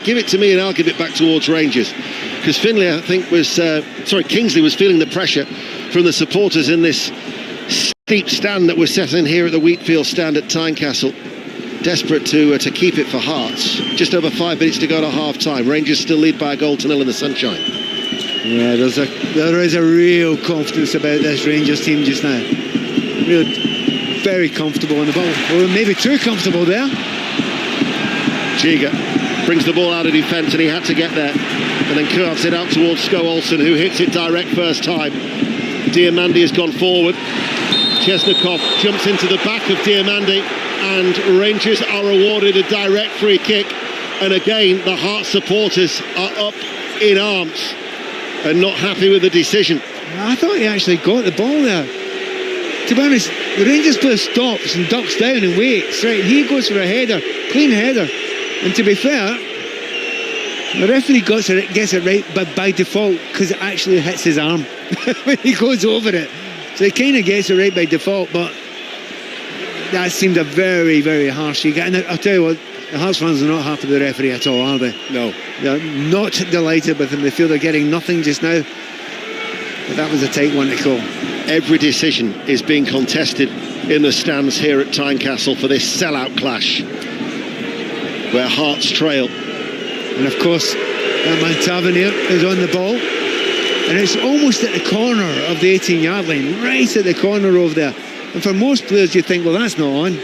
Give it to me and I'll give it back towards Rangers. Because Finlay, I think, Kingsley was feeling the pressure from the supporters in this steep stand that we're set in here at the Wheatfield stand at Tynecastle. Desperate to keep it for Hearts. Just over 5 minutes to go to half-time. Rangers still lead by a goal to nil in the sunshine. Yeah, there is a real confidence about this Rangers team just now. Very comfortable on the ball. Or maybe too comfortable there. Giga brings the ball out of defence and he had to get there. And then curves it out towards Sko Olsen, who hits it direct first time. Diamandi has gone forward. Chesnikov jumps into the back of Diamandi. And Rangers are awarded a direct free kick. And again, the Hearts supporters are up in arms and not happy with the decision. I thought he actually got the ball there. To be honest, the Rangers player stops and ducks down and waits. Right, he goes for a header, clean header. And to be fair, the referee gets it right by default because it actually hits his arm when he goes over it. So he kind of gets it right by default, but that seemed a very, very harsh kick. And I'll tell you what, the Hearts fans are not happy with the referee at all, are they? No. They're not delighted with him. They feel they're getting nothing just now. But that was a tight one to call. Every decision is being contested in the stands here at Tynecastle for this sellout clash, where Hearts trail. And of course, that man Tavernier is on the ball. And it's almost at the corner of the 18-yard line, right at the corner over there. And for most players, you think, well, that's not on.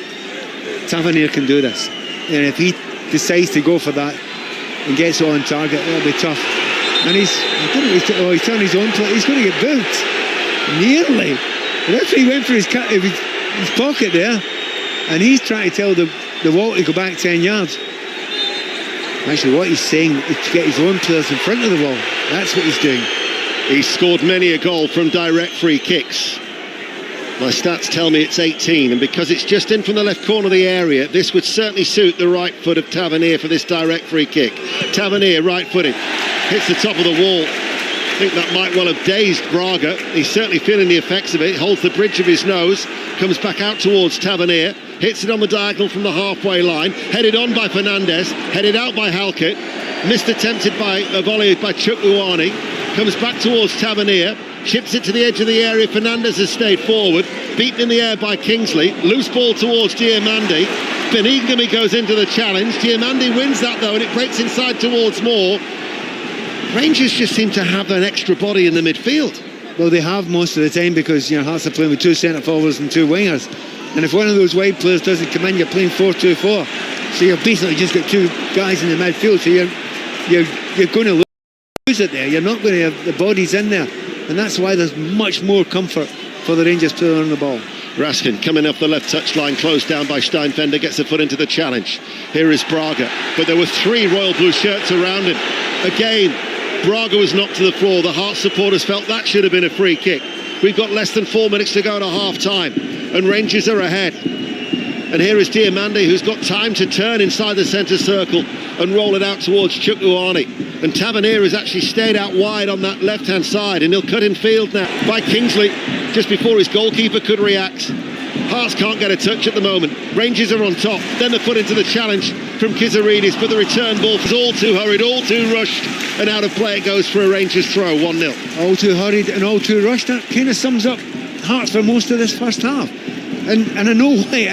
Tavernier can do this. And if he decides to go for that and gets on target, it'll be tough. And he's turned his own play. He's going to get booked. Nearly. The referee went for his pocket there, and he's trying to tell the wall to go back 10 yards. Actually, what he's saying is to get his own players in front of the wall. That's what he's doing. He's scored many a goal from direct free kicks. My stats tell me it's 18, and because it's just in from the left corner of the area, this would certainly suit the right foot of Tavernier for this direct free kick. Tavernier, right-footed, hits the top of the wall. I think that might well have dazed Braga. He's certainly feeling the effects of it. Holds the bridge of his nose, comes back out towards Tavernier, hits it on the diagonal from the halfway line, headed on by Fernandez, headed out by Halkett, missed attempted by a volley by Chukwuani, comes back towards Tavernier, chips it to the edge of the area. Fernandez has stayed forward, beaten in the air by Kingsley, loose ball towards Diamandi. Benigami goes into the challenge. Diamandi wins that though, and it breaks inside towards Moore. Rangers just seem to have an extra body in the midfield. Well, they have most of the time because Hearts are playing with two centre forwards and two wingers. And if one of those wide players doesn't come in, you're playing 4-2-4. So you've basically just got two guys in the midfield. So you're going to lose it there. You're not going to have the bodies in there. And that's why there's much more comfort for the Rangers player on the ball. Raskin coming off the left touchline, closed down by Steinfender, gets a foot into the challenge. Here is Braga, but there were three royal blue shirts around him. Again, Braga was knocked to the floor. The Hearts supporters felt that should have been a free kick. We've got less than 4 minutes to go to half-time, and Rangers are ahead. And here is Diamandi, who's got time to turn inside the centre circle and roll it out towards Chukwuani. And Tavernier has actually stayed out wide on that left-hand side, and he'll cut in field now by Kingsley, just before his goalkeeper could react. Hearts can't get a touch at the moment. Rangers are on top. Then the foot into the challenge from Kizaridis, but the return ball is all too hurried, all too rushed, and out of play it goes for a Rangers throw, 1-0. All too hurried and all too rushed. That kind of sums up Hearts for most of this first half. And I know why.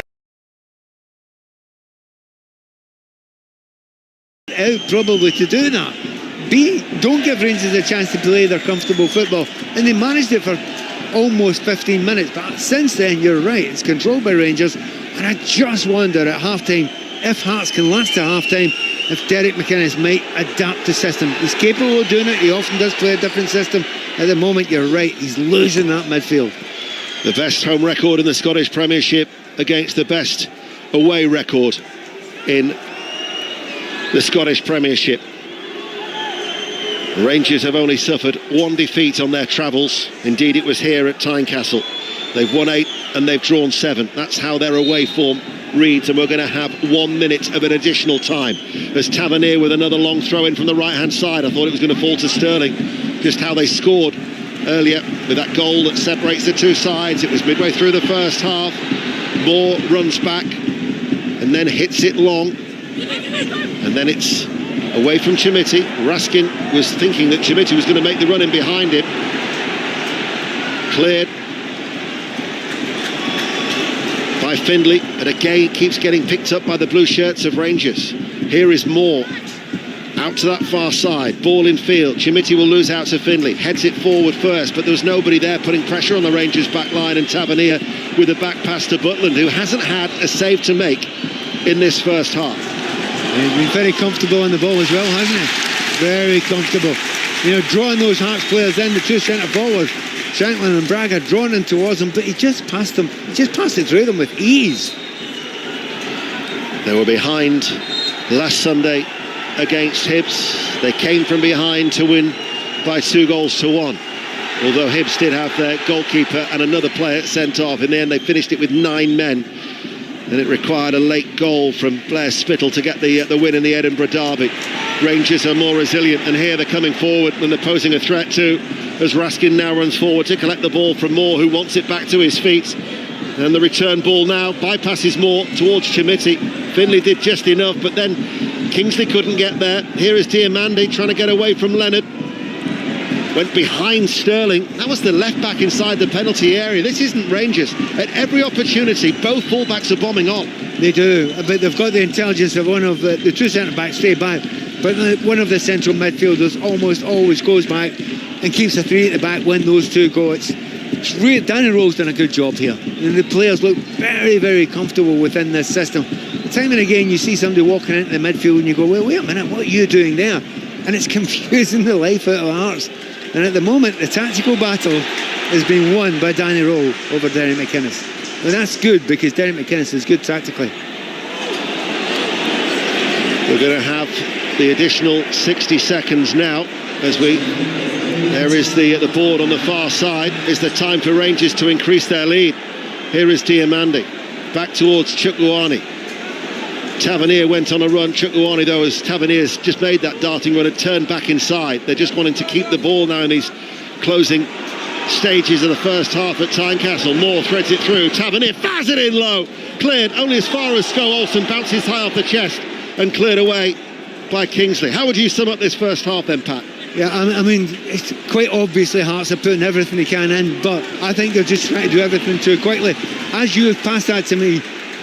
Out probably to do that. B, don't give Rangers a chance to play their comfortable football, and they managed it for almost 15 minutes, but since then you're right, it's controlled by Rangers. And I just wonder at half-time if Hearts can last to half-time, if Derek McInnes might adapt the system. He's capable of doing it. He often does play a different system. At the moment, you're right, he's losing that midfield. The best home record in the Scottish Premiership against the best away record in the Scottish Premiership. Rangers have only suffered one defeat on their travels. Indeed, it was here at Tynecastle. They've won 8 and they've drawn 7. That's how their away form reads, and we're going to have 1 minute of an additional time. As Tavernier with another long throw in from the right-hand side. I thought it was going to fall to Sterling. Just how they scored earlier with that goal that separates the two sides. It was midway through the first half. Moore runs back and then hits it long. And then it's Away from Chimiti. Raskin was thinking that Chimiti was going to make the run in behind him. Cleared by Findlay, but again keeps getting picked up by the blue shirts of Rangers. Here is Moore. Out to that far side, ball in field. Chimiti will lose out to Findlay. Heads it forward first, but there was nobody there putting pressure on the Rangers' back line, and Tavernier with a back pass to Butland, who hasn't had a save to make in this first half. He's been very comfortable on the ball as well, hasn't he? Very comfortable. You know, drawing those Hearts players in, the two centre forwards, Shanklin and Braga, drawn them towards them, but he just passed them. He just passed it through them with ease. They were behind last Sunday against Hibs. They came from behind to win by 2-1. Although Hibs did have their goalkeeper and another player sent off. In the end, they finished it with 9 men. And it required a late goal from Blair Spittle to get the win in the Edinburgh derby. Rangers are more resilient, and here they're coming forward and they're posing a threat too, as Raskin now runs forward to collect the ball from Moore, who wants it back to his feet. And the return ball now bypasses Moore towards Chimiti. Findlay did just enough, but then Kingsley couldn't get there. Here is Diamandi trying to get away from Leonard. Went behind Sterling. That was the left back inside the penalty area. This isn't Rangers. At every opportunity, both full-backs are bombing on. They do, but they've got the intelligence of one of the two centre-backs stay back, but one of the central midfielders almost always goes back and keeps the three at the back when those two go. It's really, Danny Rowe's done a good job here. And the players look very, very comfortable within this system. Time and again, you see somebody walking into the midfield and you go, well, wait a minute, what are you doing there? And it's confusing the life out of Hearts. And at the moment, the tactical battle is being won by Danny Rowe over Derek McInnes. And that's good, because Derek McInnes is good tactically. We're going to have the additional 60 seconds now, as there is the board on the far side. Is the time for Rangers to increase their lead. Here is Diamandi, back towards Chukwuani. Tavernier went on a run. Chukwuani, though, as Tavernier's just made that darting run, had turned back inside. They're just wanting to keep the ball now in these closing stages of the first half at Tynecastle. Moore threads it through. Tavernier fires it in low. Cleared only as far as Sko Olsen. Bounces high off the chest and cleared away by Kingsley. How would you sum up this first half then, Pat? Yeah, I mean, it's quite obviously Hearts are putting everything they can in, but I think they're just trying to do everything too quickly. As you have passed that to me,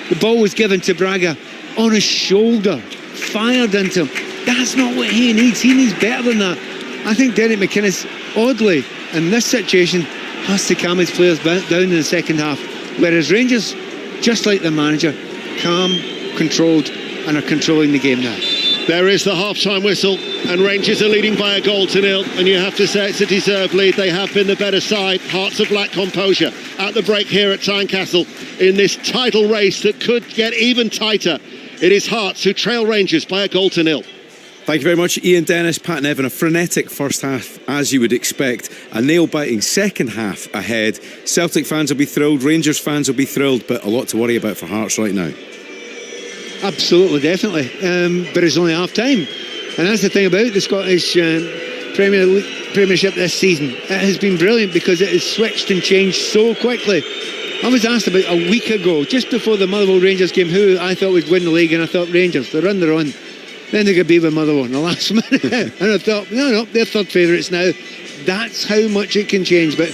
the ball was given to Braga on his shoulder, fired into him. That's not what he needs. He needs better than that. I think Derek McInnes, oddly, in this situation, has to calm his players down in the second half. Whereas Rangers, just like the manager, calm, controlled, and are controlling the game now. There is the half-time whistle, and Rangers are leading by 1-0, and you have to say it's a deserved lead. They have been the better side. Hearts of lack composure at the break here at Tynecastle in this title race that could get even tighter. It is Hearts who trail Rangers by 1-0. Thank you very much, Ian Dennis, Pat and Evan. A frenetic first half, as you would expect. A nail-biting second half ahead. Celtic fans will be thrilled, Rangers fans will be thrilled, but a lot to worry about for Hearts right now. Absolutely, definitely. But it's only half-time. And that's the thing about the Scottish Premiership this season. It has been brilliant because it has switched and changed so quickly. I was asked about a week ago, just before the Motherwell Rangers game, who I thought would win the league, and I thought Rangers. They're on their own. Then they got beat by Motherwell in the last minute. And I thought, no, they're third favourites now. That's how much it can change. But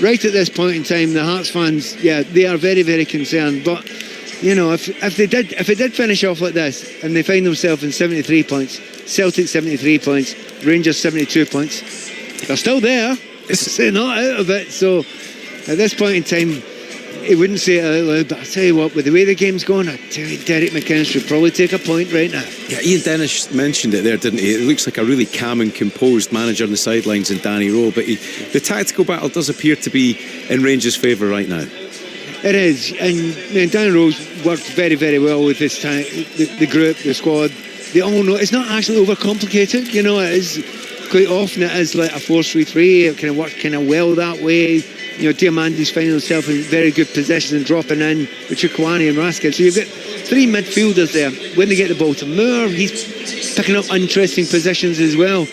right at this point in time, the Hearts fans, yeah, they are very, very concerned. But, you know, if it did finish off like this, and they find themselves in 73 points, Celtic 73 points, Rangers 72 points, they're still there. They're not out of it. So at this point in time, he wouldn't say it out loud, but I'll tell you what, with the way the game's going, I tell you, Derek McInnes should probably take a point right now. Yeah, Ian Dennis mentioned it there, didn't he? It looks like a really calm and composed manager on the sidelines in Danny Rowe, but the tactical battle does appear to be in Rangers' favour right now. It is, and Danny Rowe's worked very, very well with this time, the group, the squad. They all know it's not actually overcomplicated, you know. It is quite often it is like a 4-3-3. It kind of works kind of well that way. You know, Diamandi's finding himself in very good position and dropping in with Chukwuani and Raskin. So you've got three midfielders there. When they get the ball to Moore, he's picking up interesting positions as well.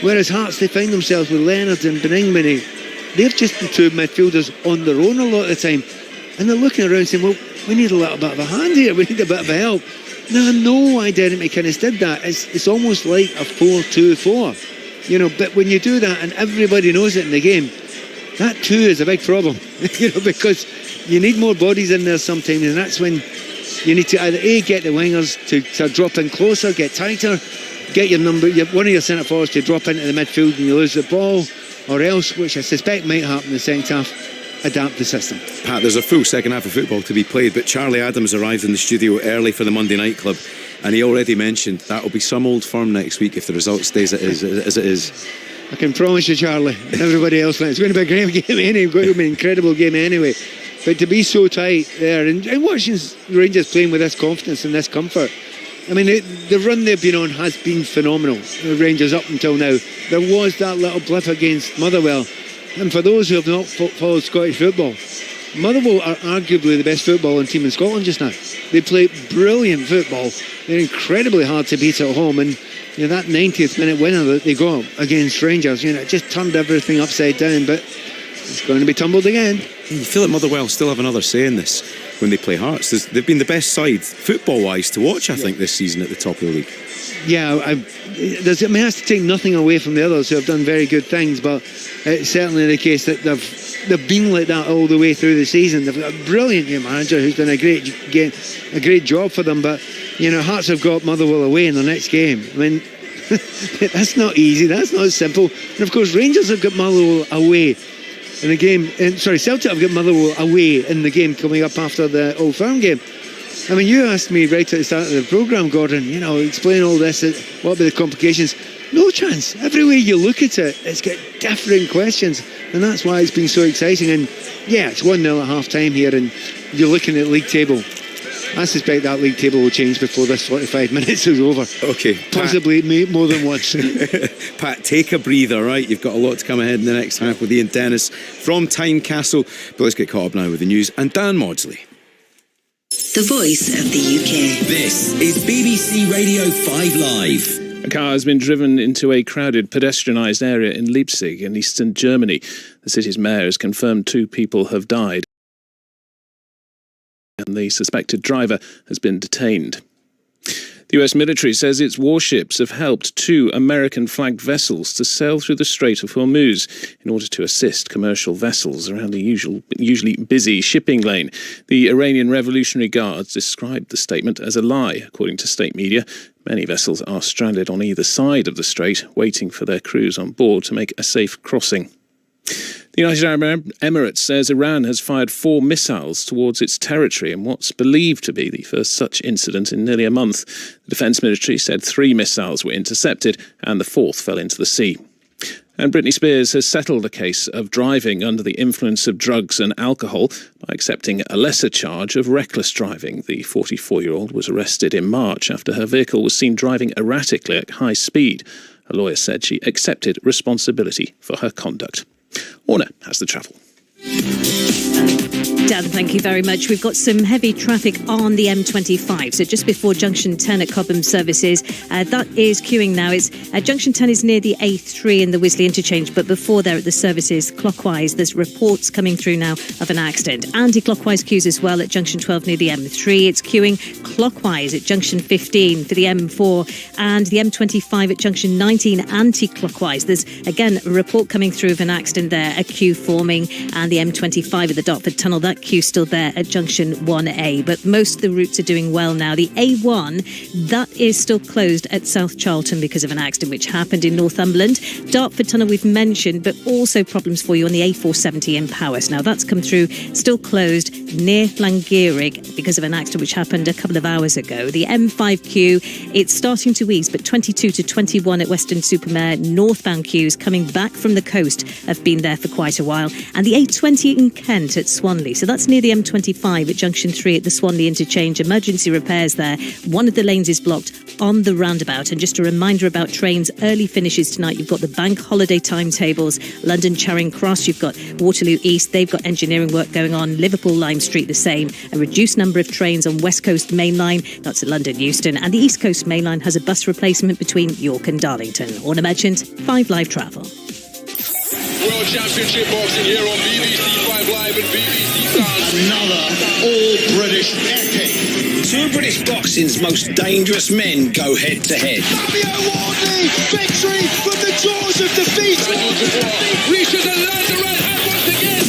Whereas Hearts, they find themselves with Leonard and Beningmany. They're just the two midfielders on their own a lot of the time. And they're looking around saying, well, we need a little bit of a hand here. We need a bit of help. No Identity Mechanics did that. It's almost like a 4-2-4, you know. But when you do that and everybody knows it in the game, that too is a big problem, you know, because you need more bodies in there sometimes, and that's when you need to either get the wingers to drop in closer, get tighter, get one of your centre forwards to drop into the midfield and you lose the ball, or else, which I suspect might happen in the second half, adapt the system. Pat, there's a full second half of football to be played, but Charlie Adams arrived in the studio early for the Monday Night Club, and he already mentioned that will be some old firm next week if the result stays as it is. I can promise you, Charlie, and everybody else, it's going to be a great game anyway. It's going to be an incredible game anyway. But to be so tight there and watching Rangers playing with this confidence and this comfort, I mean, the run they've been on has been phenomenal, the Rangers up until now. There was that little blip against Motherwell. And for those who have not followed Scottish football, Motherwell are arguably the best footballing team in Scotland just now. They play brilliant football. They're incredibly hard to beat at home. And you know, that 90th minute winner that they got against Rangers, you know, it just turned everything upside down. But it's going to be tumbled again. You feel like Motherwell still have another say in this when they play Hearts. They've been the best side football-wise to watch, I think, this season at the top of the league. Yeah, it has to take nothing away from the others who have done very good things, but it's certainly the case that they've been like that all the way through the season. They've got a brilliant new manager who's done a great job for them, but you know, Hearts have got Motherwell away in the next game. I mean, that's not easy, that's not simple. And of course, Rangers have got Motherwell away in the game. Celtic have got Motherwell away in the game coming up after the Old Firm game. I mean, you asked me right at the start of the programme, Gordon, you know, explain all this, what about the complications? No chance. Every way you look at it, it's got different questions, and that's why it's been so exciting. And yeah, it's 1-0 at half-time here, and you're looking at league table. I suspect that league table will change before this 45 minutes is over. Okay. Possibly more than once. Pat, take a breather, right? You've got a lot to come ahead in the next half with Ian Dennis from Tynecastle. But let's get caught up now with the news. And Dan Maudsley. The voice of the UK. This is BBC Radio 5 Live. A car has been driven into a crowded pedestrianised area in Leipzig in eastern Germany. The city's mayor has confirmed 2 people have died, and the suspected driver has been detained. The US military says its warships have helped 2 American-flagged vessels to sail through the Strait of Hormuz in order to assist commercial vessels around the usually busy shipping lane. The Iranian Revolutionary Guards described the statement as a lie, according to state media. Many vessels are stranded on either side of the strait, waiting for their crews on board to make a safe crossing. The United Arab Emirates says Iran has fired 4 missiles towards its territory in what's believed to be the first such incident in nearly a month. The defence military said 3 missiles were intercepted and the 4th fell into the sea. And Britney Spears has settled a case of driving under the influence of drugs and alcohol by accepting a lesser charge of reckless driving. The 44-year-old was arrested in March after her vehicle was seen driving erratically at high speed. A lawyer said she accepted responsibility for her conduct. Orna has the travel. Dan, thank you very much. We've got some heavy traffic on the M25. So just before Junction 10 at Cobham Services, that is queuing now. Junction 10 is near the A3 in the Wisley interchange, but before there at the services clockwise, there's reports coming through now of an accident. Anti-clockwise queues as well at Junction 12 near the M3. It's queuing clockwise at Junction 15 for the M4 and the M25 at Junction 19 anti-clockwise. There's again a report coming through of an accident there, a queue forming, and the M25 at the Dartford Tunnel, that queue still there at Junction 1A, but most of the routes are doing well now. The A1, that is still closed at South Charlton because of an accident which happened in Northumberland. Dartford Tunnel we've mentioned, but also problems for you on the A470 in Powys. Now that's come through, still closed near Llangierig because of an accident which happened a couple of hours ago. The M5 queue, it's starting to ease, but 22 to 21 at Weston-super-Mare, northbound queues coming back from the coast have been there for quite a while. And the A20 in Kent at Swanley, so that's near the M25 at Junction 3 at the Swanley interchange. Emergency repairs there. One of the lanes is blocked on the roundabout. And just a reminder about trains, early finishes tonight. You've got the bank holiday timetables. London Charing Cross, you've got Waterloo East, they've got engineering work going on. Liverpool Lime Street the same. A reduced number of trains on West Coast Main Line, that's at London Euston. And the East Coast Main Line has a bus replacement between York and Darlington. Orna Merchant, 5 Live Travel. World Championship Boxing here on BBC 5 Live and BBC Sounds. Another all-British epic. Two of British boxing's most dangerous men go head to head. Fabio Wardley, victory from the jaws of defeat. Reaches and lands the right hand once again.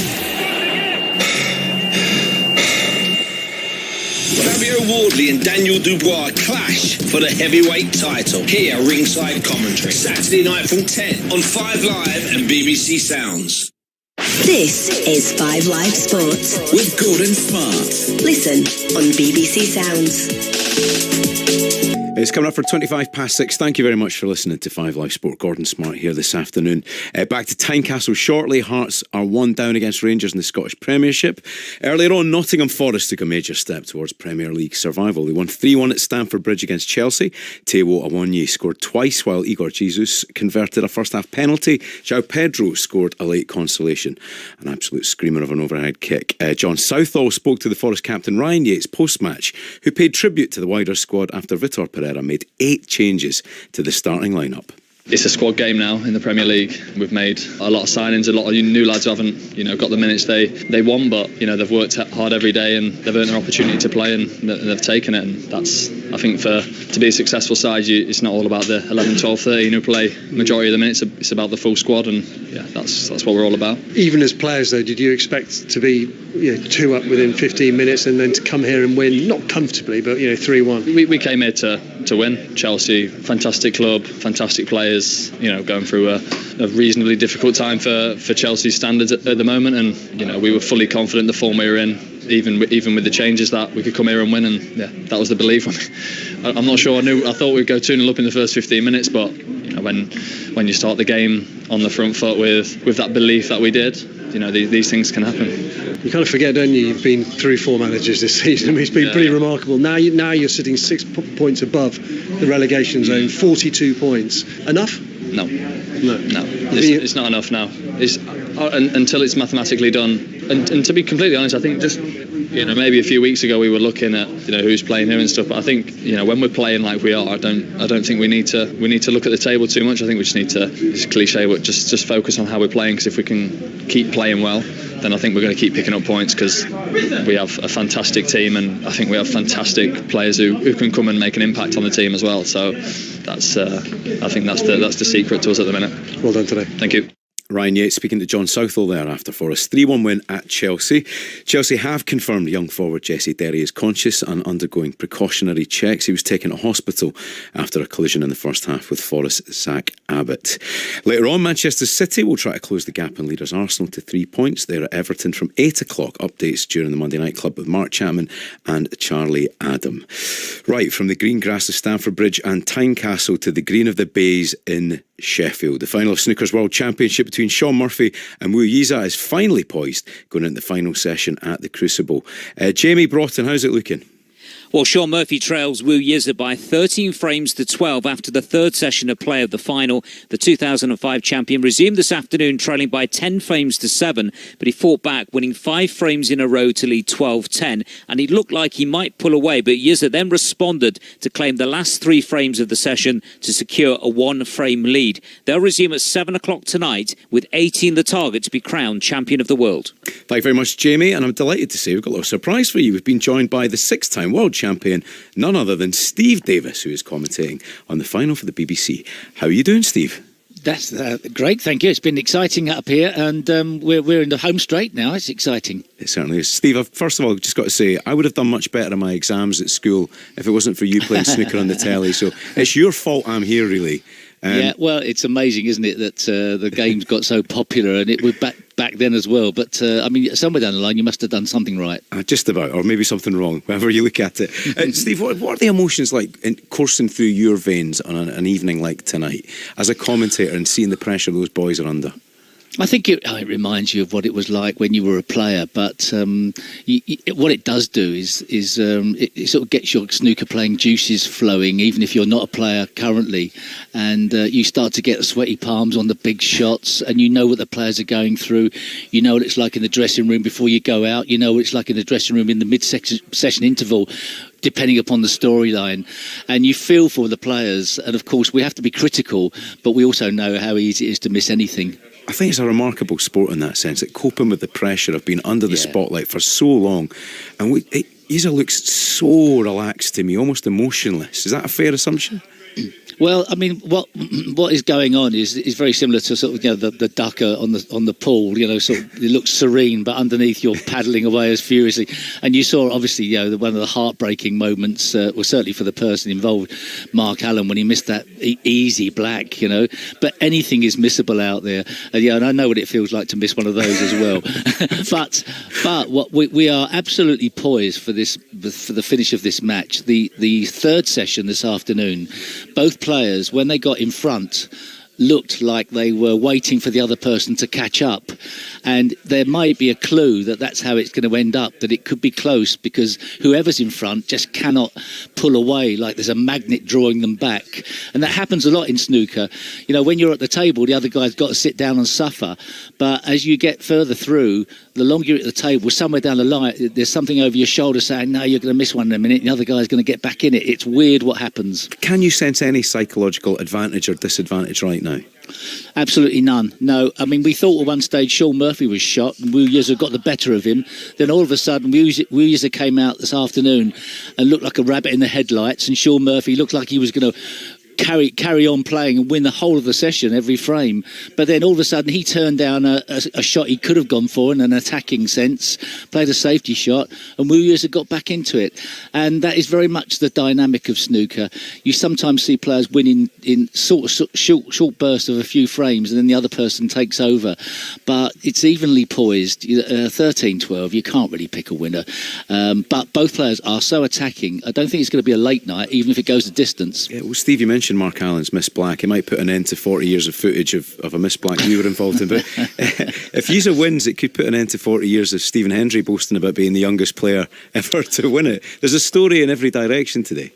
Fabio Wardley and Daniel Dubois clash for the heavyweight title. Here, ringside commentary. Saturday night from 10 on 5 Live and BBC Sounds. This is 5 Live Sports With Gordon Smart. Listen on BBC Sounds. It's coming up for 6:25. Thank you very much for listening to 5 Live Sport. Gordon Smart here this afternoon. Back to Tynecastle shortly. Hearts are 1 down against Rangers in the Scottish Premiership. Earlier on, Nottingham Forest took a major step towards Premier League survival. They won 3-1 at Stamford Bridge against Chelsea. Taiwo Awoniyi scored twice while Igor Jesus converted a first-half penalty. João Pedro scored a late consolation. An absolute screamer of an overhead kick. John Southall spoke to the Forest captain Ryan Yates post-match, who paid tribute to the wider squad after Vitor Pereira made 8 changes to the starting lineup. It's a squad game now in the Premier League. We've made a lot of signings, a lot of new lads who haven't, got the minutes they want, but they've worked hard every day and they've earned their opportunity to play and they've taken it. And that's, I think, to be a successful side, it's not all about the 11, 12, 13 who play majority of the minutes. It's about the full squad, and that's what we're all about. Even as players, though, did you expect to be 2 up within 15 minutes and then to come here and win, not comfortably, but 3-1? We came here to win. Chelsea, fantastic club, fantastic players. Going through a reasonably difficult time for Chelsea's standards at the moment, and we were fully confident the form we were in, even with the changes, that we could come here and win, and that was the belief. I'm not sure I thought we'd go 2-0 up in the first 15 minutes, but when you start the game on the front foot with that belief that we did, these things can happen. You kind of forget, don't you? You've been through 4 managers this season. I mean, it's been pretty remarkable. Now you're sitting 6 points above the relegation zone, 42 points. Enough? No. It's not enough now. Until it's mathematically done. And to be completely honest, I think just maybe a few weeks ago we were looking at who's playing who and stuff. But I think when we're playing like we are, I don't think we need to look at the table too much. I think we just need to, it's cliche, but just focus on how we're playing. Because if we can keep playing well, then I think we're going to keep picking up points, because we have a fantastic team, and I think we have fantastic players who can come and make an impact on the team as well. So that's I think that's the secret to us at the minute. Well done today. Thank you. Ryan Yates speaking to John Southall there after Forest 3-1 win at Chelsea. Chelsea have confirmed young forward Jesse Derry is conscious and undergoing precautionary checks. He was taken to hospital after a collision in the first half with Forest's Zach Abbott. Later on, Manchester City will try to close the gap on leaders Arsenal to 3 points. They're at Everton from 8 o'clock. Updates during the Monday Night Club with Mark Chapman and Charlie Adam. Right, from the green grass of Stamford Bridge and Tynecastle to the green of the Bays in Sheffield. The final of Snooker's World Championship between Sean Murphy and Wu Yiza is finally poised going into the final session at the Crucible. Jamie Broughton, how's it looking? Well, Sean Murphy trails Wu Yiza by 13 frames to 12 after the third session of play of the final. The 2005 champion resumed this afternoon trailing by 10 frames to 7, but he fought back, winning 5 frames in a row to lead 12-10, and he looked like he might pull away, but Yiza then responded to claim the last 3 frames of the session to secure a 1-frame lead. They'll resume at 7 o'clock tonight, with 18 the target to be crowned champion of the world. Thank you very much, Jamie, and I'm delighted to say we've got a little surprise for you. We've been joined by the 6-time world champion, none other than Steve Davis, who is commentating on the final for the BBC. How are you doing, Steve? That's great, thank you. It's been exciting up here, and we're in the home straight now. It's exciting. It certainly is. Steve, I've first of all just got to say, I would have done much better in my exams at school if it wasn't for you playing snooker on the telly. So it's your fault I'm here, really. Yeah, well, it's amazing, isn't it, that the game's got so popular, and it was back then as well. But, I mean, somewhere down the line, you must have done something right. Just about, or maybe something wrong, however you look at it. Steve, what are the emotions like coursing through your veins on an evening like tonight, as a commentator and seeing the pressure those boys are under? I think it reminds you of what it was like when you were a player, but what it does do is it sort of gets your snooker playing juices flowing, even if you're not a player currently, and you start to get sweaty palms on the big shots, and you know what the players are going through. You know what it's like in the dressing room before you go out. You know what it's like in the dressing room in the mid-session interval, depending upon the storyline, and you feel for the players. And of course we have to be critical, but we also know how easy it is to miss anything. I think it's a remarkable sport in that sense, that coping with the pressure of being under the spotlight for so long, and Isa looks so relaxed to me, almost emotionless. Is that a fair assumption? Well, I mean, what is going on is very similar to sort of, you know, the ducker on the pool. You know, sort of, it looks serene, but underneath you're paddling away as furiously. And you saw, obviously, you know, one of the heartbreaking moments, well, certainly for the person involved, Mark Allen, when he missed that easy black. You know, but anything is missable out there. And I know what it feels like to miss one of those as well. but what we are absolutely poised for the finish of this match. The third session this afternoon, both players, when they got in front, looked like they were waiting for the other person to catch up, and there might be a clue that that's how it's going to end up, that it could be close because whoever's in front just cannot pull away, like there's a magnet drawing them back. And that happens a lot in snooker. You know, when you're at the table, the other guy's got to sit down and suffer, but as you get further through, the longer you're at the table, somewhere down the line there's something over your shoulder saying, no, you're going to miss one in a minute, and the other guy's going to get back in it. It's weird what happens. Can you sense any psychological advantage or disadvantage right now? Absolutely none. No, I mean, we thought at one stage Sean Murphy was shot and Wu Yiza got the better of him. Then all of a sudden Wu Yiza came out this afternoon and looked like a rabbit in the headlights, and Sean Murphy looked like he was going to carry on playing and win the whole of the session every frame. But then all of a sudden he turned down a shot he could have gone for in an attacking sense, played a safety shot, and Wu Yiza got back into it. And that is very much the dynamic of snooker. You sometimes see players winning in short bursts of a few frames, and then the other person takes over. But it's evenly poised. 13-12, you can't really pick a winner. But both players are so attacking. I don't think it's going to be a late night, even if it goes the distance. Yeah, well, Steve, you mentioned Mark Allen's miss black. It might put an end to 40 years of footage of a miss black you were involved in. But if Yiza wins, it could put an end to 40 years of Stephen Hendry boasting about being the youngest player ever to win it. There's a story in every direction today.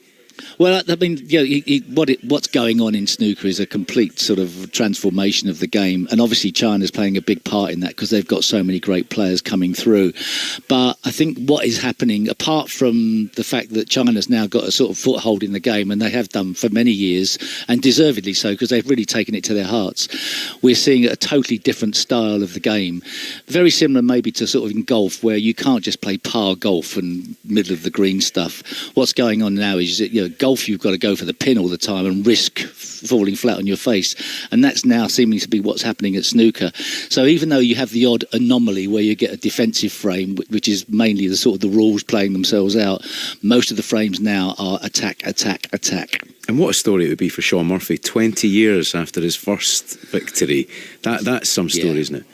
Well, I mean, you know, what's going on in snooker is a complete sort of transformation of the game, and obviously China's playing a big part in that because they've got so many great players coming through. But I think what is happening, apart from the fact that China's now got a sort of foothold in the game, and they have done for many years, and deservedly so, because they've really taken it to their hearts, we're seeing a totally different style of the game. Very similar maybe to sort of in golf, where you can't just play par golf and middle of the green stuff. What's going on now is that, you know, golf, you've got to go for the pin all the time and risk falling flat on your face, and that's now seeming to be what's happening at snooker. So even though you have the odd anomaly where you get a defensive frame, which is mainly the sort of the rules playing themselves out, most of the frames now are attack, attack, attack. And what a story it would be for Sean Murphy 20 years after his first victory. That's some story, isn't it?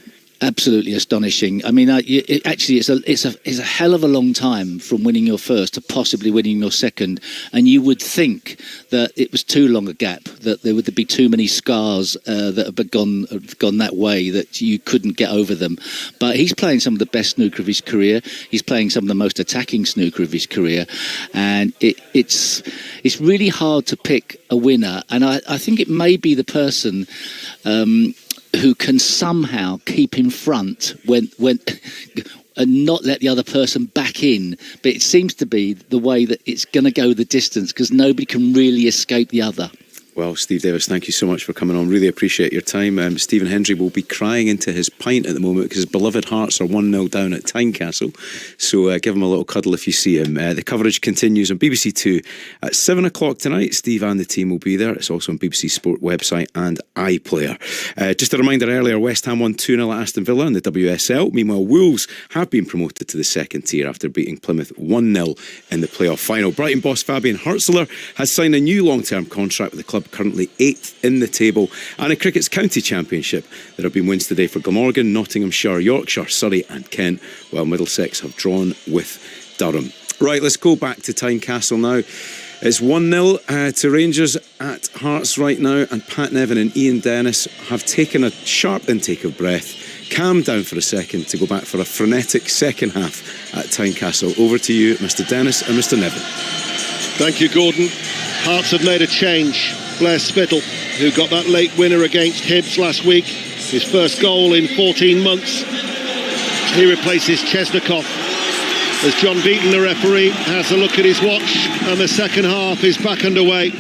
Absolutely astonishing. I mean, it's a hell of a long time from winning your first to possibly winning your second, and you would think that it was too long a gap, that there would be too many scars that have gone that way that you couldn't get over them. But he's playing some of the best snooker of his career. He's playing some of the most attacking snooker of his career, and it's really hard to pick a winner. And I think it may be the person who can somehow keep in front when and not let the other person back in. But it seems to be the way that it's going to go the distance, because nobody can really escape the other. Well, Steve Davis, thank you so much for coming on. Really appreciate your time. Stephen Hendry will be crying into his pint at the moment because his beloved Hearts are 1-0 down at Tynecastle. So give him a little cuddle if you see him. The coverage continues on BBC Two at 7 o'clock tonight. Steve and the team will be there. It's also on BBC Sport website and iPlayer. Just a reminder earlier, West Ham won 2-0 at Aston Villa in the WSL. Meanwhile, Wolves have been promoted to the second tier after beating Plymouth 1-0 in the playoff final. Brighton boss Fabian Hurtzler has signed a new long-term contract with the club, currently 8th in the table. And in cricket's county championship, there have been wins today for Glamorgan, Nottinghamshire, Yorkshire, Surrey and Kent, while Middlesex have drawn with Durham. Right, let's go back to Tynecastle now. It's 1-0 to Rangers at Hearts right now, and Pat Nevin and Ian Dennis have taken a sharp intake of breath, calmed down for a second to go back for a frenetic second half at Tynecastle. Over to you, Mr. Dennis and Mr. Nevin. Thank you, Gordon. Hearts have made a change. Blair Spittle, who got that late winner against Hibs last week, his first goal in 14 months. He replaces Chesnikov as John Beaton, the referee, has a look at his watch, and the second half is back underway.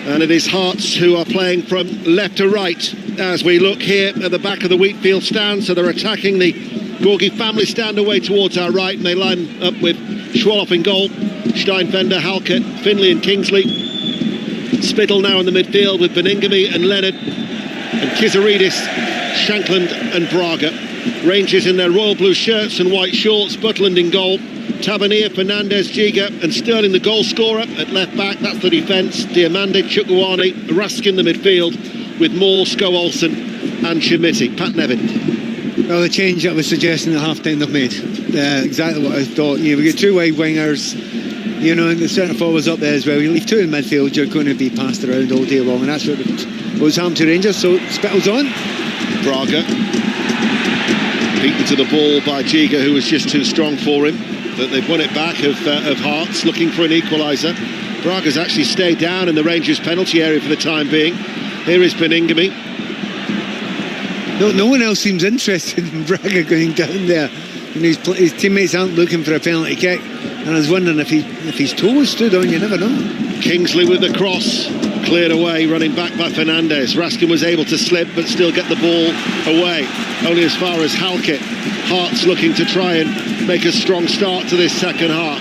And it is Hearts who are playing from left to right as we look here at the back of the Wheatfield stand. So they're attacking the Gorgie family stand away towards our right, and they line up with Schwaloff in goal, Steinfender, Halkett, Finley and Kingsley. Spittle now in the midfield with Beningame and Leonard and Kizaridis, Shankland and Braga. Rangers in their royal blue shirts and white shorts, Butland in goal, Tavernier, Fernandez, Giga and Sterling the goal scorer at left back. That's the defence. Diamande, Chukwuani, Raskin the midfield with Moore, Sko-Olsen and Chimiti. Pat Nevin. Well, the change I was suggesting at half time they've made. Exactly what I thought. We get two wide wingers, and the centre forwards up there as well. You leave two in midfield, you're going to be passed around all day long, and that's what was happened to Rangers. So Spittle's on. Braga beaten to the ball by Giga, who was just too strong for him. But they've won it back of Hearts, looking for an equaliser. Braga's actually stayed down in the Rangers penalty area for the time being. Here is Beningame. No one else seems interested in Braga going down there. And his teammates aren't looking for a penalty kick. And I was wondering if his toe was stood on, you never know. Kingsley with the cross, cleared away, running back by Fernandez. Raskin was able to slip but still get the ball away, only as far as Halkett. Hearts looking to try and make a strong start to this second half.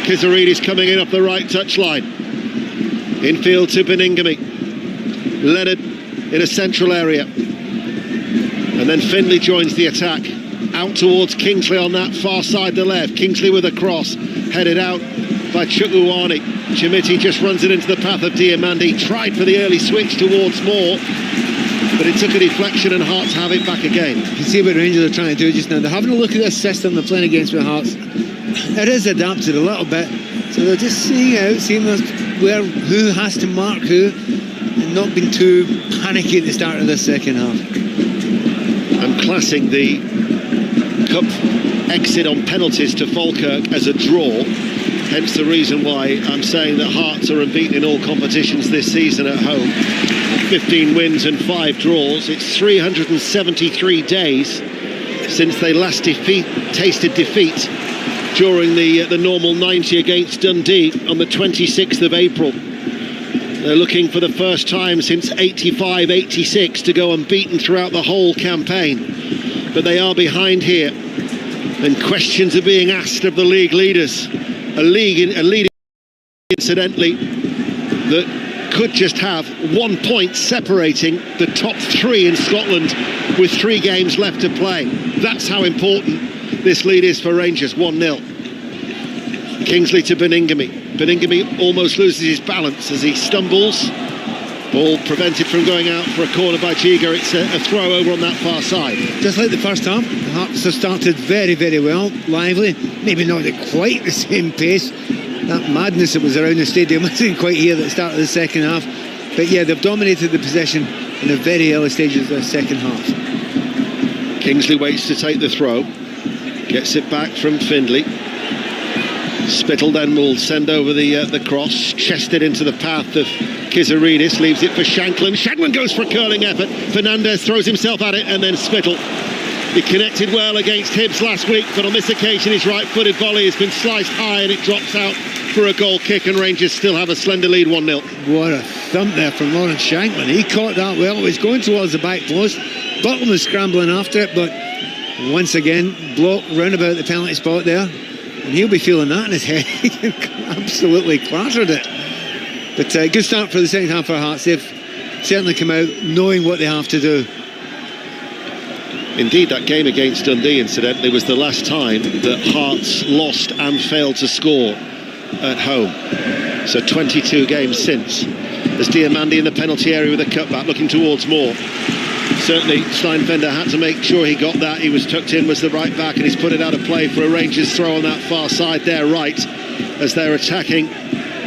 Kizaridis coming in off the right touchline. Infield to Beningame. Leonard in a central area. And then Finley joins the attack. Out towards Kingsley on that far side, the left. Kingsley with a cross, headed out by Chukwuani. Chimiti just runs it into the path of Diamande. Tried for the early switch towards Moore, but it took a deflection and Hearts have it back again. You see what Rangers are trying to do just now. They're having a look at this system they're playing against with Hearts. It is adapted a little bit, so they're just seeing who has to mark who, and not being too panicky at the start of the second half. I'm classing the cup exit on penalties to Falkirk as a draw, hence the reason why I'm saying that Hearts are unbeaten in all competitions this season at home. 15 wins and 5 draws. It's 373 days since they last tasted defeat during the normal 90 against Dundee on the 26th of April. They're looking for the first time since 85-86 to go unbeaten throughout the whole campaign. But they are behind here, and questions are being asked of the league leaders. A lead, incidentally, that could just have 1 point separating the top 3 in Scotland with 3 games left to play. That's how important this lead is for Rangers. 1-0. Kingsley to Beningame. Beningame almost loses his balance as he stumbles. Ball prevented from going out for a corner by Giga. It's a throw over on that far side. Just like the first half, the Hearts have started very, very well, lively. Maybe not at quite the same pace. That madness that was around the stadium wasn't quite here at the start of the second half. But yeah, they've dominated the possession in the very early stages of the second half. Kingsley waits to take the throw. Gets it back from Findlay. Spittle then will send over the cross, chested into the path of Kizaridis, leaves it for Shankland. Shankland goes for a curling effort. Fernandez throws himself at it, and then Spittle. He connected well against Hibs last week, but on this occasion his right-footed volley has been sliced high and it drops out for a goal kick, and Rangers still have a slender lead, 1-0. What a thump there from Lawrence Shankland. He caught that well. It was going towards the back post. Butland was scrambling after it, but once again, block round about the penalty spot there. And he'll be feeling that in his head. He absolutely clattered it. But good start for the second half for Hearts. They've certainly come out knowing what they have to do. Indeed, that game against Dundee, incidentally, was the last time that Hearts lost and failed to score at home. So 22 games since. As Diamande in the penalty area with a cutback, looking towards Moore. Certainly Steinfender had to make sure he got that. He was tucked in, was the right back, and he's put it out of play for a Rangers throw on that far side there right, as they're attacking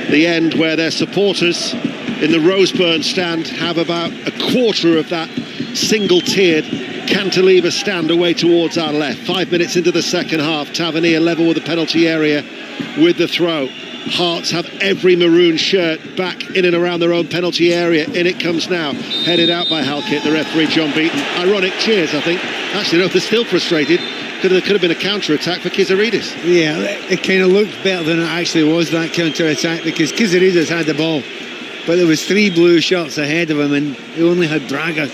the end where their supporters in the Roseburn stand have about a quarter of that single-tiered cantilever stand away towards our left. 5 minutes into the second half, Tavernier level with the penalty area with the throw. Hearts have every maroon shirt back in and around their own penalty area. In it comes now, headed out by Halkett, the referee John Beaton. Ironic cheers, I think. Actually, no, they're still frustrated. Could have been a counter-attack for Kizaridis. Yeah, it kind of looked better than it actually was, that counter-attack, because Kizaridis had the ball, but there was 3 blue shirts ahead of him, and he only had Braga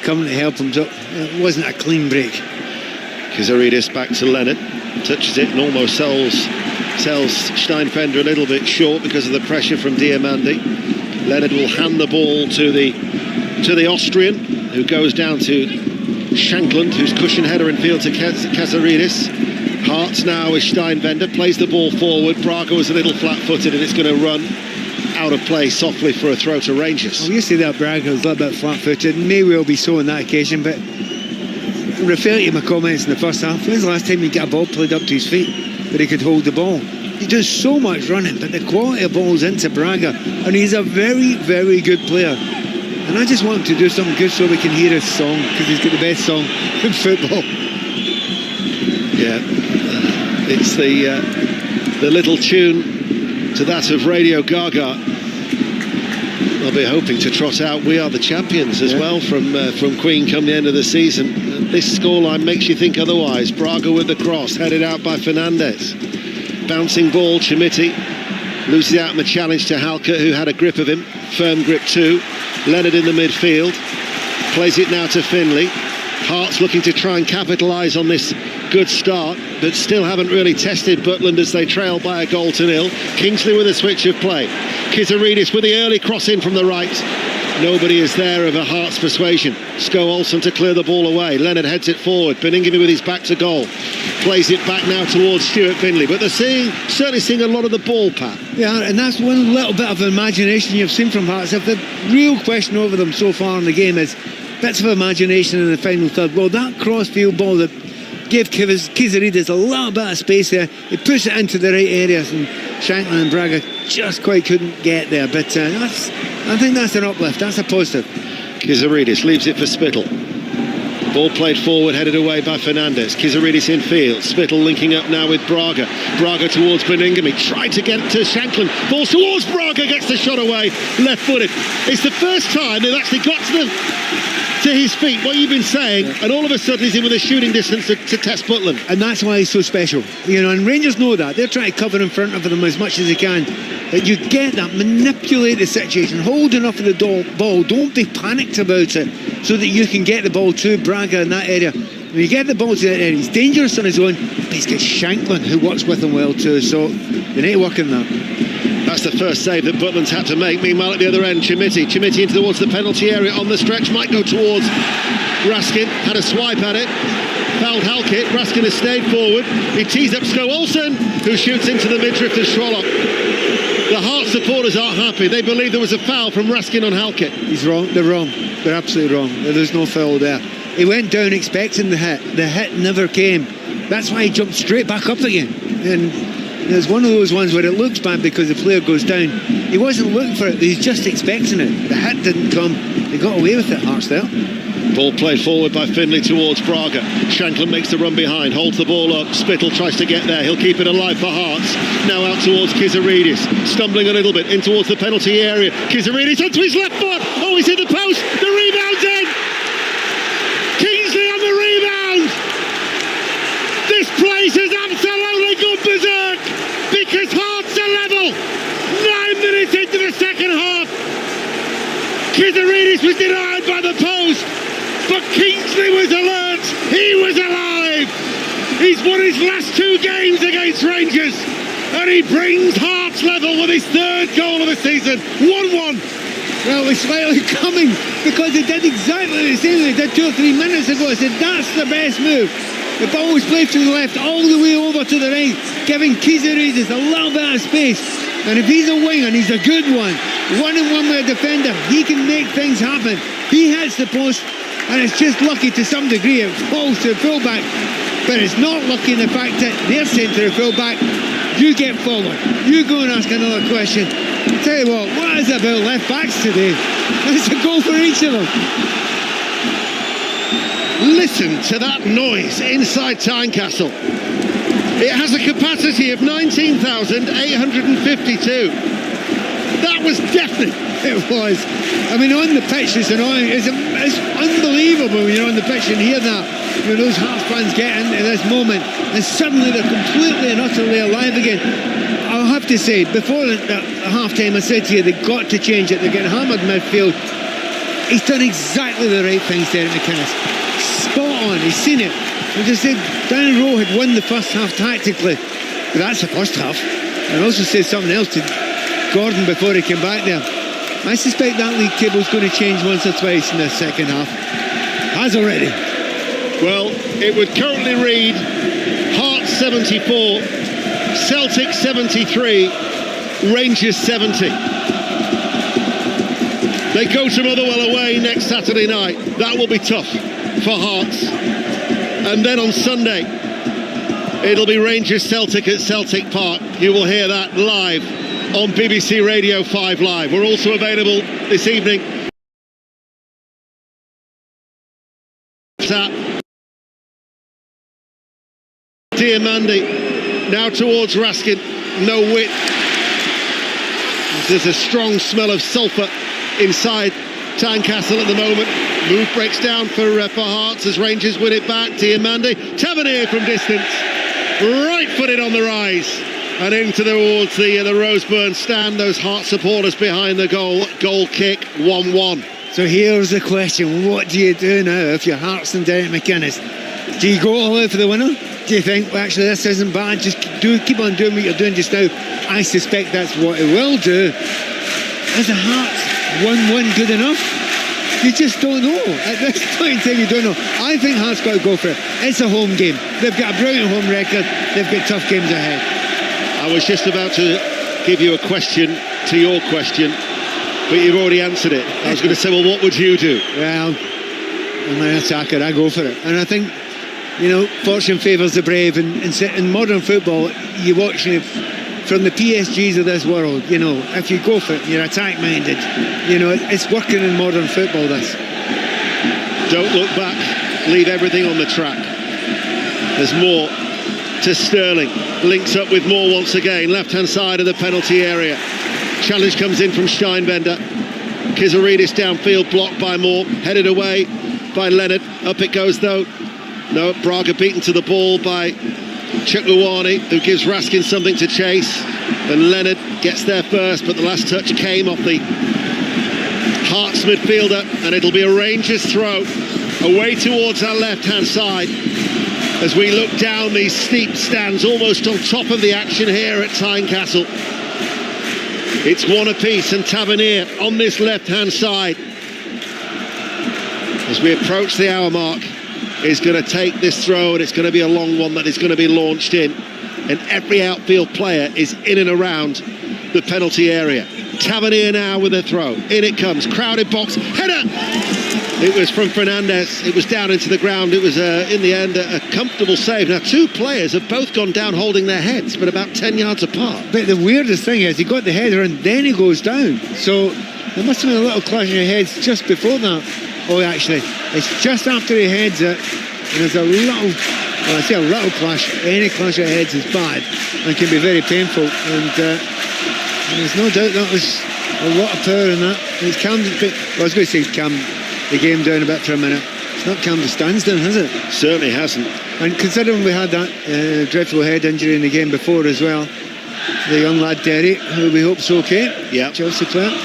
coming to help him. So it wasn't a clean break. Kizaridis back to Leonard, touches it and almost sells Steinfender a little bit short because of the pressure from Diamandi. Leonard will hand the ball to the Austrian, who goes down to Shankland, who's cushion header in field to Kizaridis. Hearts now with Steinfender, plays the ball forward. Braga was a little flat-footed and it's going to run out of play softly for a throw to Rangers. Well, you say that Braga was a little bit flat-footed, may well be so on that occasion, but referring to my comments in the first half, when's the last time you get a ball played up to his feet where he could hold the ball? He does so much running, but the quality of balls into Braga, and he's a very, very good player. And I just want him to do something good so we can hear his song, because he's got the best song in football. Yeah, it's the little tune to that of Radio Gaga. I'll be hoping to trot out "We Are the Champions" as well from Queen come the end of the season. This scoreline makes you think otherwise. Braga with the cross, headed out by Fernandez. Bouncing ball, Chimiti loses out in the challenge to Halkett, who had a grip of him. Firm grip too. Leonard in the midfield. Plays it now to Finlay. Hearts looking to try and capitalise on this good start, but still haven't really tested Butland as they trail by a goal to 0. Kingsley with a switch of play. Kizaridis with the early cross in from the right. Nobody is there of a Hearts persuasion. Sko Olsen to clear the ball away. Leonard heads it forward. Beningame with his back to goal. Plays it back now towards Stuart Finlay. But they're certainly seeing a lot of the ball, Pat. Yeah, and that's one little bit of imagination you've seen from Hearts. If the real question over them so far in the game is bits of imagination in the final third. Well, that cross-field ball that gave Kizaridis a little bit of space there, he pushed it into the right areas, and Shankland and Braga just quite couldn't get there. But I think that's an uplift, that's a positive. Kizaridis leaves it for Spittle. Ball played forward, headed away by Fernandez. Kizaridis in field. Spittle linking up now with Braga. Braga towards Beningame. Tried to get to Shankland. Balls towards Braga, gets the shot away. Left-footed. It's the first time they've actually got to his feet, what you've been saying, and all of a sudden he's in with a shooting distance to test Butland. And that's why he's so special. You know, and Rangers know that. They're trying to cover in front of them as much as they can. But you get that, manipulate the situation, hold enough of the ball, don't be panicked about it, so that you can get the ball to Braga in that area. When you get the ball to that area, he's dangerous on his own, but he's got Shankland who works with him well too, so they need to work on that. That's the first save that Butland's had to make. Meanwhile, at the other end, Chimiti into towards the penalty area on the stretch, might go towards Raskin, had a swipe at it, fouled Halkett. Raskin has stayed forward. He tees up Sko Olsen, who shoots into the midriff of Schwallock. The Hearts supporters aren't happy. They believe there was a foul from Raskin on Halkett. He's wrong. They're wrong. They're absolutely wrong. There's no foul there. He went down expecting the hit. The hit never came. That's why he jumped straight back up again. And there's one of those ones where it looks bad because the player goes down. He wasn't looking for it. He's just expecting it. The hit didn't come. They got away with it, Hearts there. Ball played forward by Finlay towards Braga. Shankland makes the run behind, holds the ball up. Spittle tries to get there. He'll keep it alive for Hearts. Now out towards Kizaridis, stumbling a little bit in towards the penalty area. Kizaridis onto his left foot. Oh, he's hit the post. The rebound's in. Kingsley on the rebound. This place has absolutely gone berserk because Hearts are level. 9 minutes into the second half. Kizaridis was denied by the post. But Kingsley was alert, he was alive. He's won his last 2 games against Rangers, and he brings Hearts level with his 3rd goal of the season. 1-1. Well, it's slightly coming because he did exactly the same as he did 2 or 3 minutes ago. I said that's the best move. The ball was played to the left all the way over to the right, giving Kizaridis a little bit of space. And if he's a wing, and he's a good one, 1-on-1 with a defender, he can make things happen. He hits the post, and it's just lucky to some degree it falls to the full-back, but it's not lucky in the fact that they're saying to the full-back, you get forward, you go and ask another question. I'll tell you what is it about left-backs today? It's a goal for each of them. Listen to that noise inside Tynecastle. It has a capacity of 19,852. That was deafening. It was. I mean, on the pitch, it's annoying. It's unbelievable when you're on the pitch and hear that. You know, those Hearts fans get into this moment and suddenly they're completely and utterly alive again. I'll have to say, before the half-time, I said to you, they've got to change it. They're getting hammered midfield. He's done exactly the right things, Derek McInnes. Spot on, he's seen it. As I said, Danny Rowe had won the first half tactically, but that's the first half. And also said something else to Gordon before he came back there. I suspect that league table's going to change once or twice in the second half. Has already. Well, it would currently read Hearts 74, Celtic 73, Rangers 70. They go to Motherwell away next Saturday night. That will be tough for Hearts. And then on Sunday, it'll be Rangers Celtic at Celtic Park. You will hear that live on BBC Radio 5 Live. We're also available this evening Diamandi now towards Raskin. No width. There's a strong smell of sulphur inside Tynecastle at the moment. Move breaks down for Hearts as Rangers win it back. Diamandi, Tavernier from distance, right footed on the rise and into towards the Roseburn stand. Those Hearts supporters behind the goal kick. 1-1. So here's the question: what do you do now if you're Hearts and Derek McInnes? Do you go all out for the winner? Do you think, well, actually this isn't bad, just keep on doing what you're doing just now? I suspect that's what it will do. Is the Hearts 1-1 good enough? You just don't know. At this point in time, you don't know. I think Hearts got to go for it. It's a home game. They've got a brilliant home record. They've got tough games ahead. I was just about to give you a question to your question, but you've already answered it. I was going to say, well, what would you do? Well, I'm an attacker. I go for it. And I think, you know, fortune favours the brave. And in modern football, you watch it from the PSGs of this world. You know, if you go for it, you're attack-minded. You know, it's working in modern football, this. Don't look back. Leave everything on the track. There's more to Sterling. Links up with Moore once again. Left-hand side of the penalty area. Challenge comes in from Steinbender. Kizaridis downfield, blocked by Moore. Headed away by Leonard. Up it goes, though. No, Braga beaten to the ball by Chukwueze, who gives Raskin something to chase. And Leonard gets there first, but the last touch came off the Hearts midfielder, and it'll be a Rangers throw away towards our left-hand side as we look down these steep stands, almost on top of the action here at Tynecastle. It's one apiece, and Tavernier on this left-hand side, as we approach the hour mark, is going to take this throw, and it's going to be a long one that is going to be launched in, and every outfield player is in and around the penalty area. Tavernier now with a throw. In it comes, crowded box, header! It was from Fernandez. It was down into the ground. It was, in the end, a comfortable save. Now, two players have both gone down holding their heads, but about 10 yards apart. But the weirdest thing is, he got the header and then he goes down. So there must have been a little clash of heads just before that. Oh, actually, it's just after he heads it, and there's a little, well, I say a little clash. Any clash of heads is bad and can be very painful. And there's no doubt that was a lot of power in that. It's calmed. Well, I was going to say calmed the game down a bit for a minute. It's not calmed the stands down, has it? Certainly hasn't. And considering we had that dreadful head injury in the game before as well, the young lad Derry, who we hope's okay. Yeah. Chelsea player.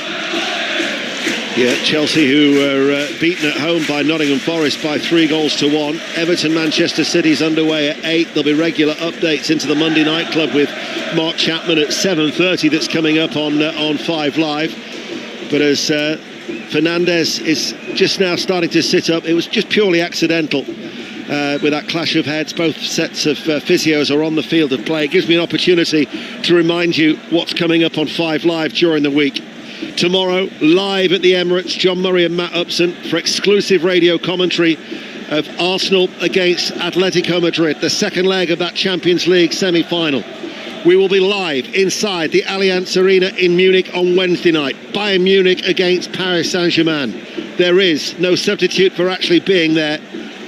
Yeah, Chelsea, who were beaten at home by Nottingham Forest by 3-1. Everton, Manchester City's underway at 8. There'll be regular updates into the Monday Night Club with Mark Chapman at 7:30. That's coming up on 5 Live. But as Fernandez is just now starting to sit up, it was just purely accidental with that clash of heads. Both sets of physios are on the field of play. It gives me an opportunity to remind you what's coming up on 5 Live during the week. Tomorrow, live at the Emirates, John Murray and Matt Upson for exclusive radio commentary of Arsenal against Atletico Madrid, the second leg of that Champions League semi-final. We will be live inside the Allianz Arena in Munich on Wednesday night. Bayern Munich against Paris Saint-Germain. There is no substitute for actually being there.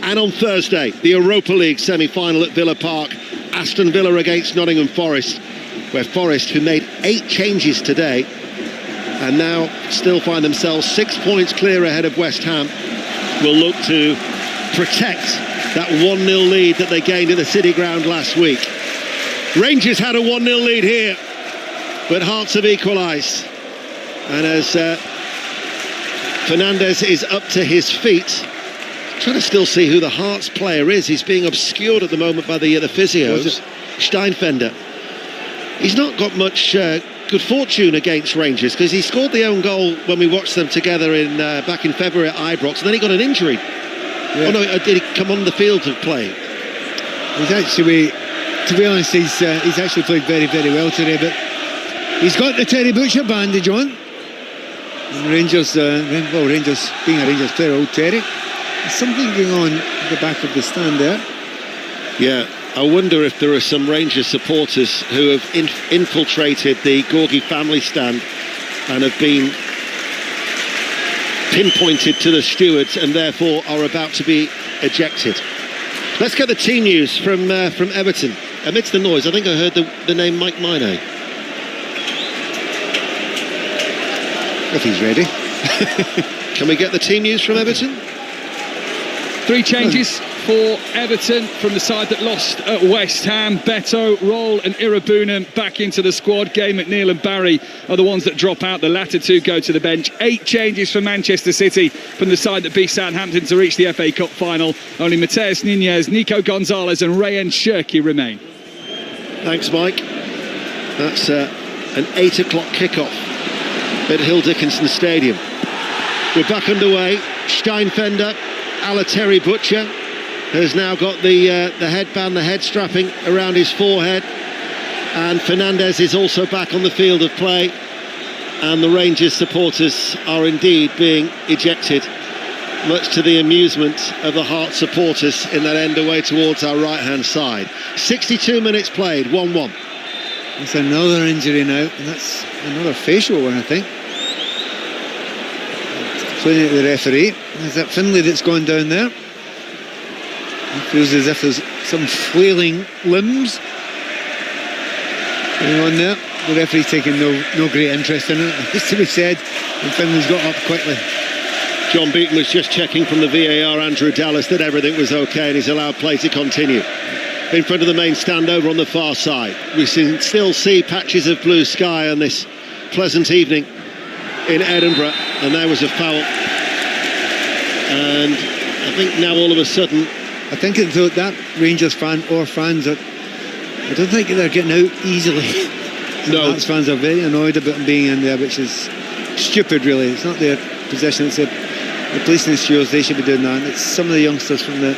And on Thursday, the Europa League semi-final at Villa Park, Aston Villa against Nottingham Forest, where Forest, who made 8 changes today, and now still find themselves 6 points clear ahead of West Ham, will look to protect that 1-0 lead that they gained at the City Ground last week. Rangers had a 1-0 lead here, but Hearts have equalised. And as Fernandez is up to his feet. Trying to still see who the Hearts player is. He's being obscured at the moment by the physios. Steinfender. He's not got much good fortune against Rangers because he scored the own goal when we watched them together in back in February at Ibrox, and then he got an injury. Yeah. Oh no, did he come on the field to play? He's actually, to be honest, he's actually played very, very well today, but he's got the Terry Butcher bandage on. And Rangers, Rangers being a Rangers player, old Terry. There's something going on at the back of the stand there. Yeah, I wonder if there are some Rangers supporters who have infiltrated the Gorgie family stand and have been pinpointed to the stewards and therefore are about to be ejected. Let's get the team news from Everton. Amidst the noise, I think I heard the name Mike Minay. If he's ready. Can we get the team news from Everton? 3 changes for Everton from the side that lost at West Ham. Beto, Roll and Irabunam back into the squad. Gay, McNeil and Barry are the ones that drop out. The latter 2 go to the bench. 8 changes for Manchester City from the side that beat Southampton to reach the FA Cup final. Only Mateus Nunes, Nico Gonzalez and Rayan Cherki remain. Thanks, Mike. That's an 8 o'clock kickoff at Hill Dickinson Stadium. We're back underway. Steinfender, a la Terry Butcher, has now got the headband, the head strapping around his forehead, and Fernandez is also back on the field of play, and the Rangers supporters are indeed being ejected, much to the amusement of the Hearts supporters in that end away towards our right hand side. 62 minutes played, 1-1. That's another injury now, and that's another facial one, I think. Pointing at the referee. Is that Finlay that's gone down there? It feels as if there's some flailing limbs going on there. The referee's taking no great interest in it, it's to be said, and Finlay's got up quickly. John Beaton was just checking from the VAR, Andrew Dallas, that everything was okay and he's allowed play to continue. In front of the main stand over on the far side, we still see patches of blue sky on this pleasant evening in Edinburgh, and there was a foul, and I think now all of a sudden, I think that Rangers fan or fans are, I don't think they're getting out easily. No, Hearts fans are very annoyed about them being in there, which is stupid really. It's not their position, it's the police and the stewards. They should be doing that. And it's some of the youngsters from the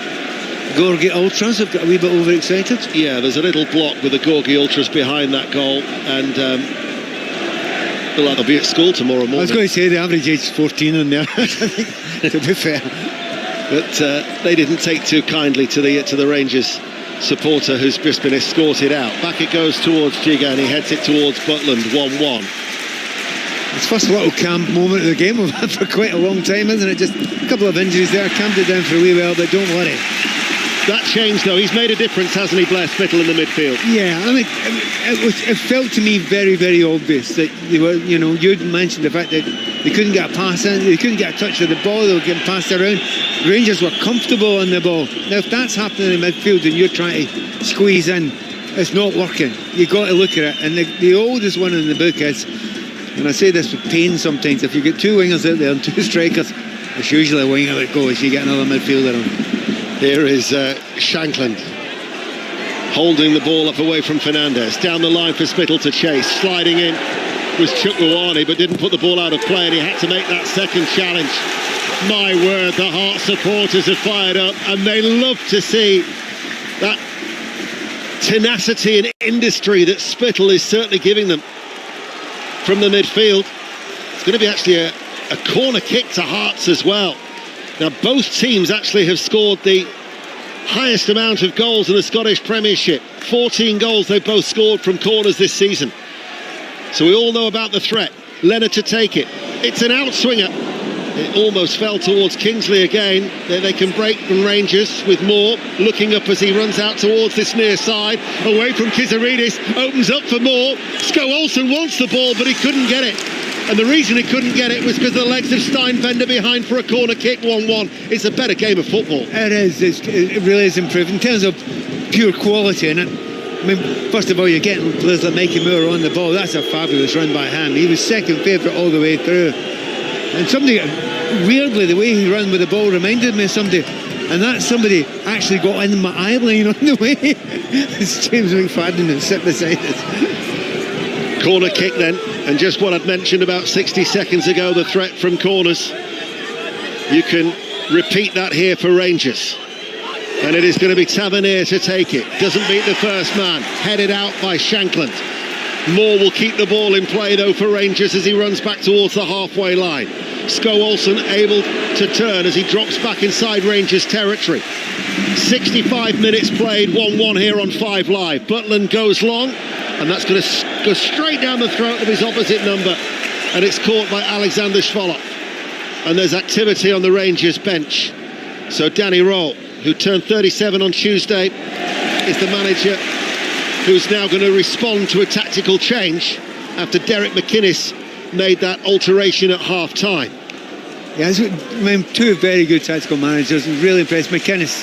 Gorgie Ultras have got a wee bit overexcited. Yeah, there's a little block with the Gorgie Ultras behind that goal, and they'll be at school tomorrow morning. I was going to say the average age is 14 in there, to be fair. But they didn't take too kindly to the Rangers supporter who's just been escorted out. Back it goes towards Giga, and he heads it towards Butland, 1-1. It's first little camp moment of the game we've had for quite a long time, isn't it? Just a couple of injuries there, camped it down for a wee while, but don't worry. That change, though, he's made a difference, hasn't he, Blair Spittle in the midfield? Yeah, I mean, it felt to me very, very obvious that they were, you'd mentioned the fact that they couldn't get a pass in, they couldn't get a touch of the ball, they were getting passed around. Rangers were comfortable on the ball. Now, if that's happening in midfield and you're trying to squeeze in, it's not working. You've got to look at it. And the oldest one in the book is, and I say this with pain sometimes, if you get 2 wingers out there and 2 strikers, it's usually a winger that goes, you get another midfielder on. Here is Shankland holding the ball up away from Fernandez. Down the line for Spittle to chase. Sliding in was Chukwueze, but didn't put the ball out of play, and he had to make that second challenge. My word, the Hearts supporters are fired up, and they love to see that tenacity and industry that Spittle is certainly giving them from the midfield. It's going to be actually a corner kick to Hearts as well. Now, both teams actually have scored the highest amount of goals in the Scottish Premiership. 14 goals they've both scored from corners this season. So we all know about the threat. Leonard to take it. It's an outswinger. It almost fell towards Kingsley again. They can break from Rangers with Moore looking up as he runs out towards this near side. Away from Kizaridis. Opens up for Moore. Sko Olsen wants the ball, but he couldn't get it. And the reason he couldn't get it was because of the legs of Steinfender behind for a corner kick, 1-1. It's a better game of football. It is. It really is improved in terms of pure quality in it. I mean, first of all, you're getting players like Mikey Moore on the ball. That's a fabulous run by him. He was second favourite all the way through. And somebody, weirdly, the way he ran with the ball reminded me of somebody, and that somebody actually got in my eye line on the way. It's James McFadden who sit beside us. Corner kick then, and just what I'd mentioned about 60 seconds ago, the threat from corners. You can repeat that here for Rangers. And it is going to be Tavernier to take it. Doesn't beat the first man. Headed out by Shankland. Moore will keep the ball in play though for Rangers as he runs back towards the halfway line. Olsen able to turn as he drops back inside Rangers territory. 65 minutes played, 1-1 here on 5 Live. Butland goes long, and that's going to go straight down the throat of his opposite number, and it's caught by Alexander Schwolov. And there's activity on the Rangers bench. So Danny Roll, who turned 37 on Tuesday, is the manager who's now going to respond to a tactical change after Derek McInnes made that alteration at half-time. Yeah, two very good tactical managers, and really impressed. McInnes,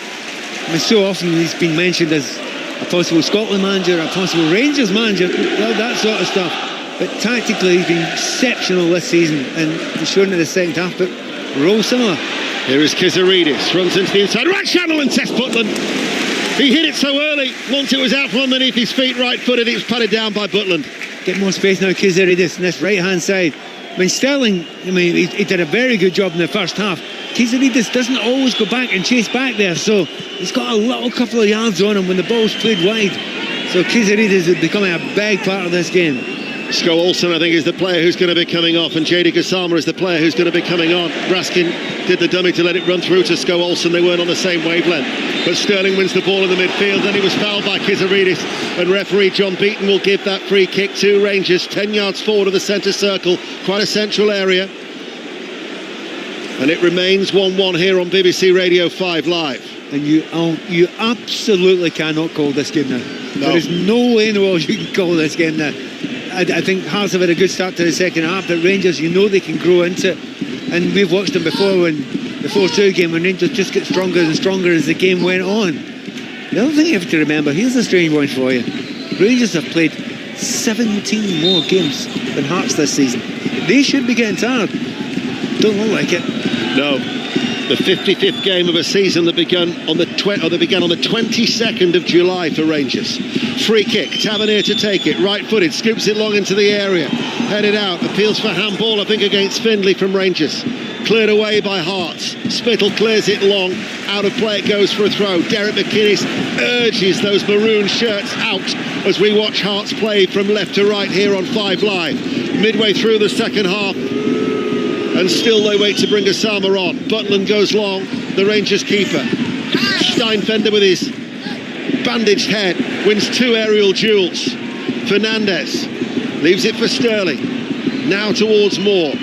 so often he's been mentioned as a possible Scotland manager, a possible Rangers manager, well, that sort of stuff. But tactically, he's been exceptional this season, and he's shown in the second half, but Roll similar. Here is Kizaridis, runs into the inside right channel and tests Butland. He hit it so early, once it was out from underneath his feet, right-footed, it was patted down by Butland. Get more space now, Kizaridis, on this right-hand side. I mean, Sterling, he did a very good job in the first half. Kizaridis doesn't always go back and chase back there, so he's got a little couple of yards on him when the ball's played wide. So Kizaridis is becoming a big part of this game. Olsen, I think, is the player who's going to be coming off, and JD Gassama is the player who's going to be coming on. Raskin did the dummy to let it run through to Olsen. They weren't on the same wavelength. But Sterling wins the ball in the midfield, then he was fouled by Kizaridis, and referee John Beaton will give that free kick to Rangers, 10 yards forward of the centre circle, quite a central area. And it remains 1-1 here on BBC Radio 5 Live. And you absolutely cannot call this game now. No. There is no way in the world you can call this game now. I think Hearts have had a good start to the second half, but Rangers, they can grow into it. And we've watched them before when the 4-2 game, when Rangers just get stronger and stronger as the game went on. The other thing you have to remember, here's a strange one for you. Rangers have played 17 more games than Hearts this season. They should be getting tired. Don't look like it. No. The 55th game of a season that began on the 22nd of July for Rangers. Free kick, Tavernier to take it, right-footed, scoops it long into the area, headed out, appeals for handball, I think, against Findlay from Rangers. Cleared away by Hearts. Spittle clears it long, out of play it goes for a throw. Derek McInnes urges those maroon shirts out as we watch Hearts play from left to right here on 5 Live. Midway through the second half, and still they wait to bring Gassama on. Butland goes long, the Rangers keeper. Steinfender with his bandaged head wins 2 aerial duels. Fernandez leaves it for Sterling. Now towards Moore.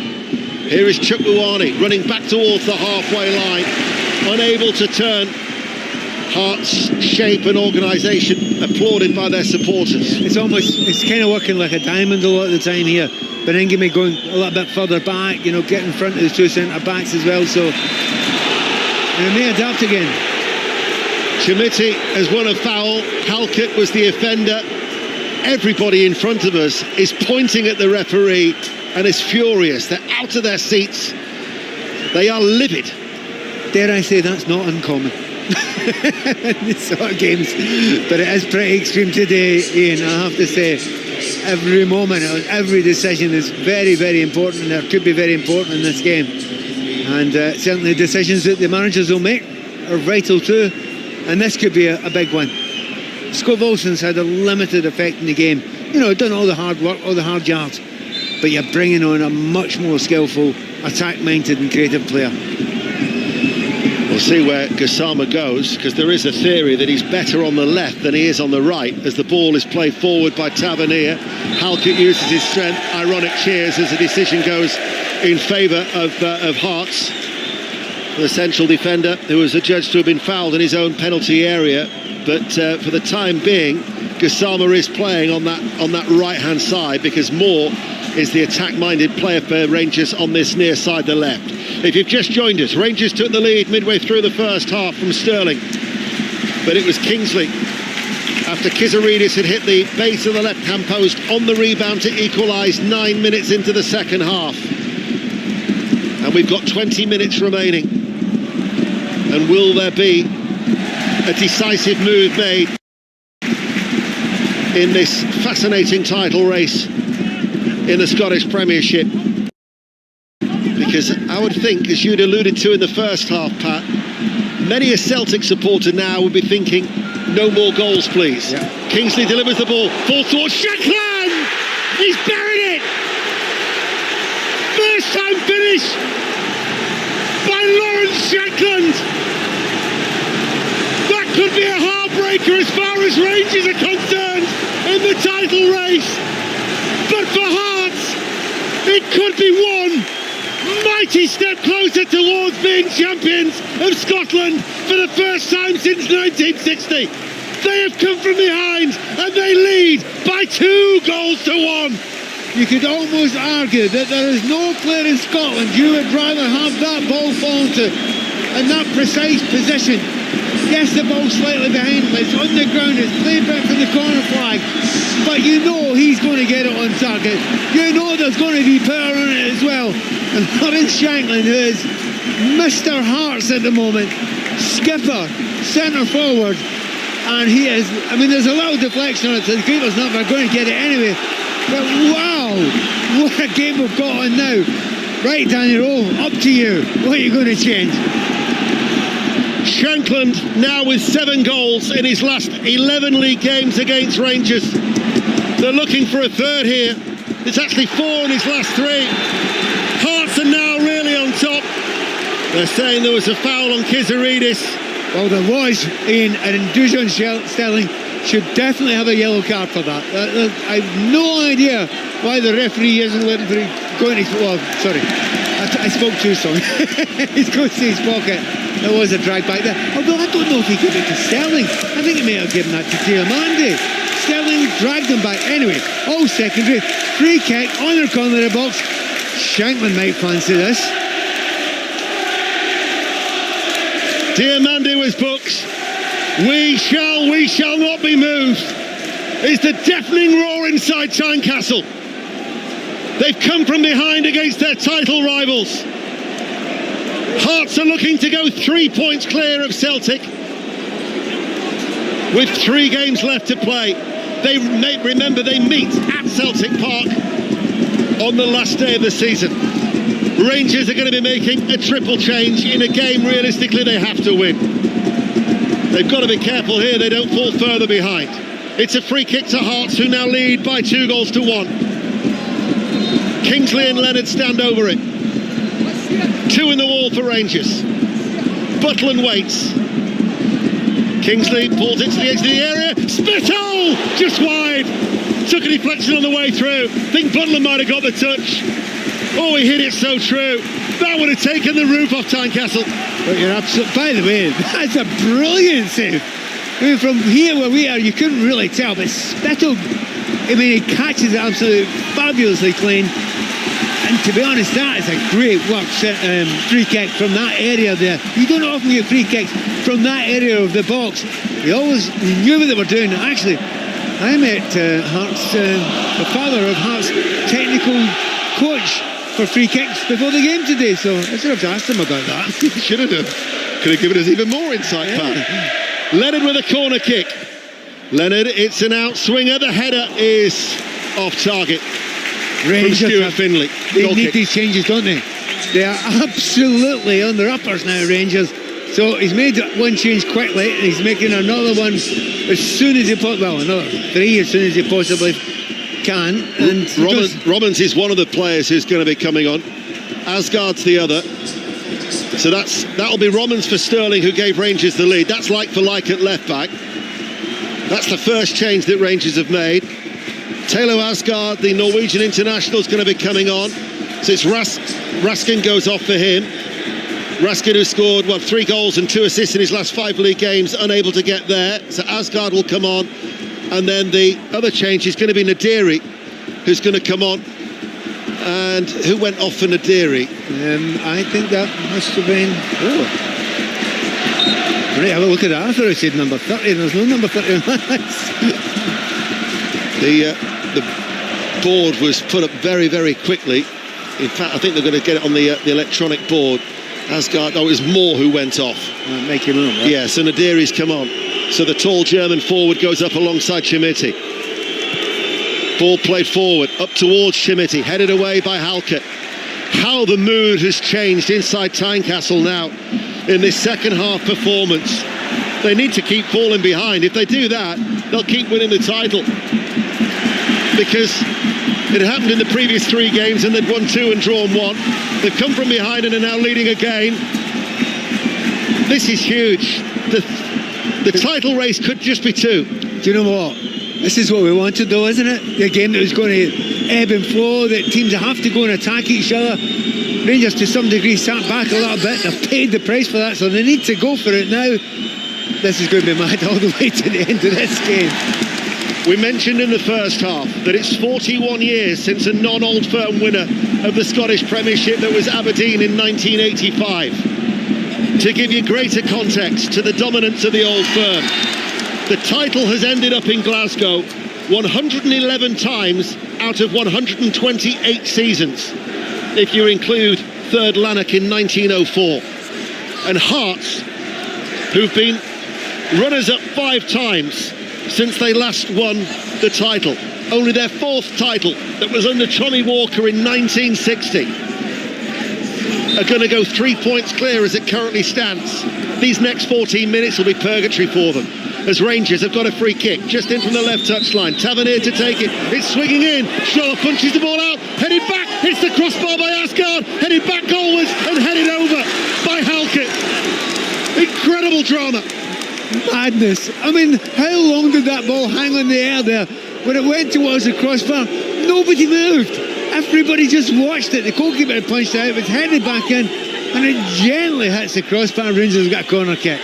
Here is Chukwuani running back towards the halfway line, unable to turn. Hearts' shape and organisation applauded by their supporters. It's kind of working like a diamond a lot of the time here. Berengame going a little bit further back, getting in front of the 2 centre backs as well, so they may adapt again. Chimiti has won a foul. Halkett was the offender. Everybody in front of us is pointing at the referee and is furious. They're out of their seats. They are livid. Dare I say that's not uncommon in these sort of games, but it is pretty extreme today, Ian. I have to say, every moment, every decision is very, very important, and it could be very important in this game. And certainly decisions that the managers will make are vital too, and this could be a big one. Olsen's had a limited effect in the game. Done all the hard work, all the hard yards, but you're bringing on a much more skillful, attack-minded and creative player. We'll see where Gassama goes, because there is a theory that he's better on the left than he is on the right as the ball is played forward by Tavernier. Halkett uses his strength. Ironic cheers as the decision goes in favour of Hearts. The central defender, who was adjudged to have been fouled in his own penalty area, but for the time being, Gassama is playing on that right-hand side, because Moore is the attack-minded player for Rangers on this near side, the left. If you've just joined us, Rangers took the lead midway through the first half from Sterling, but it was Kingsley, after Kizaridis had hit the base of the left-hand post, on the rebound to equalise 9 minutes into the second half. And we've got 20 minutes remaining. And will there be a decisive move made in this fascinating title race in the Scottish Premiership? Because I would think, as you'd alluded to in the first half, Pat, many a Celtic supporter now would be thinking, no more goals, please. Yeah. Kingsley delivers the ball, falls towards Shankland! He's buried it! First time finish by Lawrence Shankland! That could be a heartbreaker as far as Rangers are concerned in the title race. But for Hearts, it could be one mighty step closer towards being champions of Scotland for the first time since 1960. They have come from behind and they lead by 2 goals to 1. You could almost argue that there is no player in Scotland you would rather have that ball fall to in that precise position. Yes, the ball's slightly behind him, it's on the ground, it's played back from the corner flag, but you know he's going to get it on target. You know there's going to be power on it as well. And Lawrence Shankland, who is Mr. Hearts at the moment, skipper, centre forward, and he is, I mean, there's a little deflection on it, so the keeper's not going to get it anyway. But wow, what a game we've got on now. Right, Daniel, up to you. What are you going to change? Shankland now with 7 goals in his last 11 league games against Rangers. They're looking for a third here. It's actually 4 in his last 3. Hearts are now really on top. They're saying there was a foul on Kizaridis. Well, there was, Ian, and Dujon Sterling should definitely have a yellow card for that. I have no idea why the referee isn't letting him go in his... Well, sorry, I spoke too soon. He's going to his pocket. There was a drag back there. Although I don't know if he gave it to Sterling. I think he may have given that to Diamandi. Sterling dragged him back. Anyway, all secondary. Free kick on the corner of the box. Shankland might fancy this. Diamandi was booked. We shall not be moved. It's the deafening roar inside Tynecastle. They've come from behind against their title rivals. Hearts are looking to go 3 points clear of Celtic with 3 games left to play. Remember, they meet at Celtic Park on the last day of the season. Rangers are going to be making a triple change in a game realistically they have to win. They've got to be careful here they don't fall further behind. It's a free kick to Hearts, who now lead by 2 goals to 1. Kingsley and Leonard stand over it. 2 in the wall for Rangers. Butland waits. Kingsley pulls it to the edge of the area. Spittle! Just wide. Took a deflection on the way through. think Butland might have got the touch. Oh, he hit it so true. That would have taken the roof off Tynecastle. But you're absolutely... By the way, that's a brilliant save. I mean, from here where we are, you couldn't really tell, but Spittle, I mean, he catches it absolutely fabulously clean. And to be honest, that is a great work free kick from that area there. You don't often get free kicks from that area of the box. They always knew what they were doing. Actually, I met Hearts, the father of Hearts' technical coach for free kicks before the game today, so I should have asked him about that. Should have done. Could have given us even more insight, Pat. Leonard with a corner kick. Leonard, it's an outswinger. The header is off target. Rangers from Stuart Finlay. They need these changes, don't they? They are absolutely on their uppers now, Rangers. So he's made one change quickly, and he's making another one as soon as he another 3 as soon as he possibly can. And Robbins is one of the players who's going to be coming on. Asgard's the other. So that'll be Robbins for Sterling, who gave Rangers the lead. That's like for like at left back. That's the first change that Rangers have made. Taylor Asgard, the Norwegian international, is going to be coming on. So it's Raskin goes off for him. Raskin, who scored 3 goals and 2 assists in his last 5 league games, unable to get there. So Asgard will come on. And then the other change is going to be Nadiri, who's going to come on. And who went off for Nadiri? I think that must have been... Oh. Right, have a look at that. I thought I said number 30. There's no number 30 on that. The board was put up very, very quickly. In fact, I think they're going to get it on the electronic board. Asgard, it was Moore who went off. Make him move, right? Yes, and Aderi's come on. So the tall German forward goes up alongside Chimiti. Ball played forward, up towards Chimiti, headed away by Halkett. How the mood has changed inside Tynecastle now in this second half performance. They need to keep falling behind. If they do that, they'll keep winning the title. Because it happened in the previous 3 games and they'd won 2 and drawn 1. They've come from behind and are now leading again. This is huge. The title race could just be 2. Do you know what? This is what we wanted though, isn't it? The game that was going to ebb and flow, that teams have to go and attack each other. Rangers to some degree sat back a little bit. They've paid the price for that, so they need to go for it now. This is going to be mad all the way to the end of this game. We mentioned in the first half that it's 41 years since a non-Old Firm winner of the Scottish Premiership, that was Aberdeen in 1985. To give you greater context to the dominance of the Old Firm, the title has ended up in Glasgow 111 times out of 128 seasons, if you include third Lanark in 1904. And Hearts, who've been runners-up 5 times since they last won the title, only their 4th title, that was under Tommy Walker in 1960, are going to go 3 points clear as it currently stands. These next 14 minutes will be purgatory for them, as Rangers have got a free kick just in from the left touchline. Tavernier to take it, it's swinging in, Shaw punches the ball out, headed back, hits the crossbar by Asgard, headed back goalwards and headed over by Halkett. Incredible drama. Madness. I mean, how long did that ball hang on the air there? When it went towards the crossbar, nobody moved. Everybody just watched it. The goalkeeper had punched it out, it was headed back in, and it gently hits the crossbar. Rangers have got a corner kick.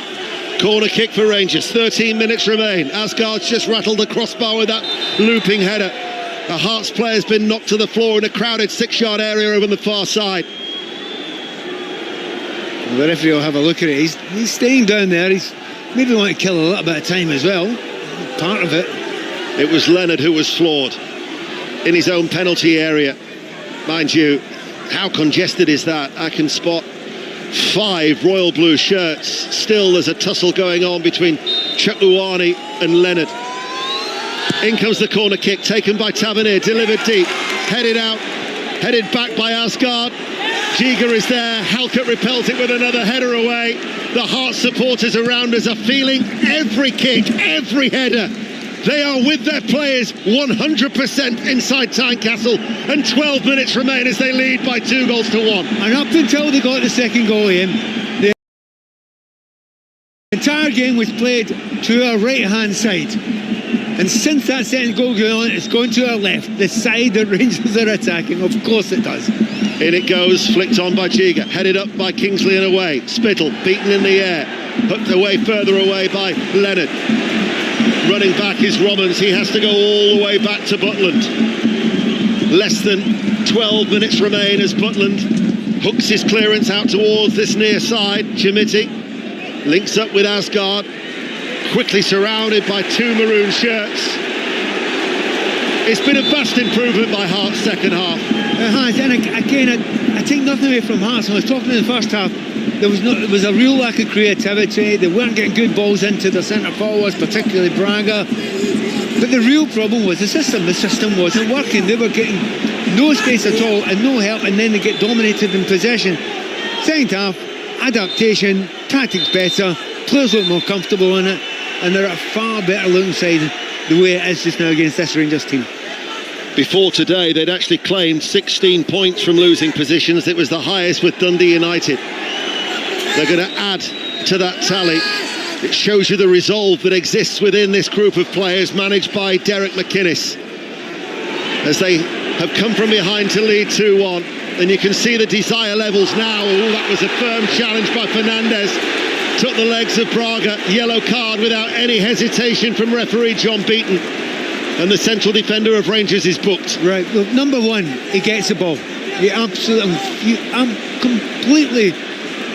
Corner kick for Rangers, 13 minutes remain. Asgard's just rattled the crossbar with that looping header. A Hearts player's been knocked to the floor in a crowded 6-yard area over on the far side. Well, the referee will have a look at it. He's staying down there. He's maybe want to kill a little bit of time as well. Part of it. It was Leonard who was floored in his own penalty area. Mind you, how congested is that? I can spot 5 royal blue shirts. Still there's a tussle going on between Chakluani and Leonard. In comes the corner kick, taken by Tavernier, delivered deep, headed out, headed back by Asgard. Giga is there, Halkett repels it with another header away. The Hearts supporters around us are feeling every kick, every header. They are with their players 100% inside Tynecastle, and 12 minutes remain as they lead by 2-1. And up until they got the second goal in, the entire game was played to our right-hand side. And since that second goal going on, it's gone to our left, the side that Rangers are attacking. Of course it does. In it goes, flicked on by Giga, headed up by Kingsley and away. Spittle, beaten in the air, hooked away, further away by Leonard. Running back is Robbins, he has to go all the way back to Butland. Less than 12 minutes remain as Butland hooks his clearance out towards this near side. Chimiti links up with Asgard, quickly surrounded by 2 maroon shirts. It's been a vast improvement by Hearts' second half. It has, and again, I take nothing away from Hearts. I was talking in the first half, there was a real lack of creativity. They weren't getting good balls into their centre forwards, particularly Braga. But the real problem was the system. The system wasn't working. They were getting no space at all and no help, and then they get dominated in possession. Second half, adaptation, tactics better, players look more comfortable in it, and they're a far better looking side the way it is just now against this Rangers team. Before today, they'd actually claimed 16 points from losing positions. It was the highest with Dundee United. They're going to add to that tally. It shows you the resolve that exists within this group of players managed by Derek McInnes, as they have come from behind to lead 2-1. And you can see the desire levels now. Oh, that was a firm challenge by Fernandez. Took the legs of Braga. Yellow card without any hesitation from referee John Beaton. And the central defender of Rangers is booked. Right, look, number one, he gets the ball. I'm completely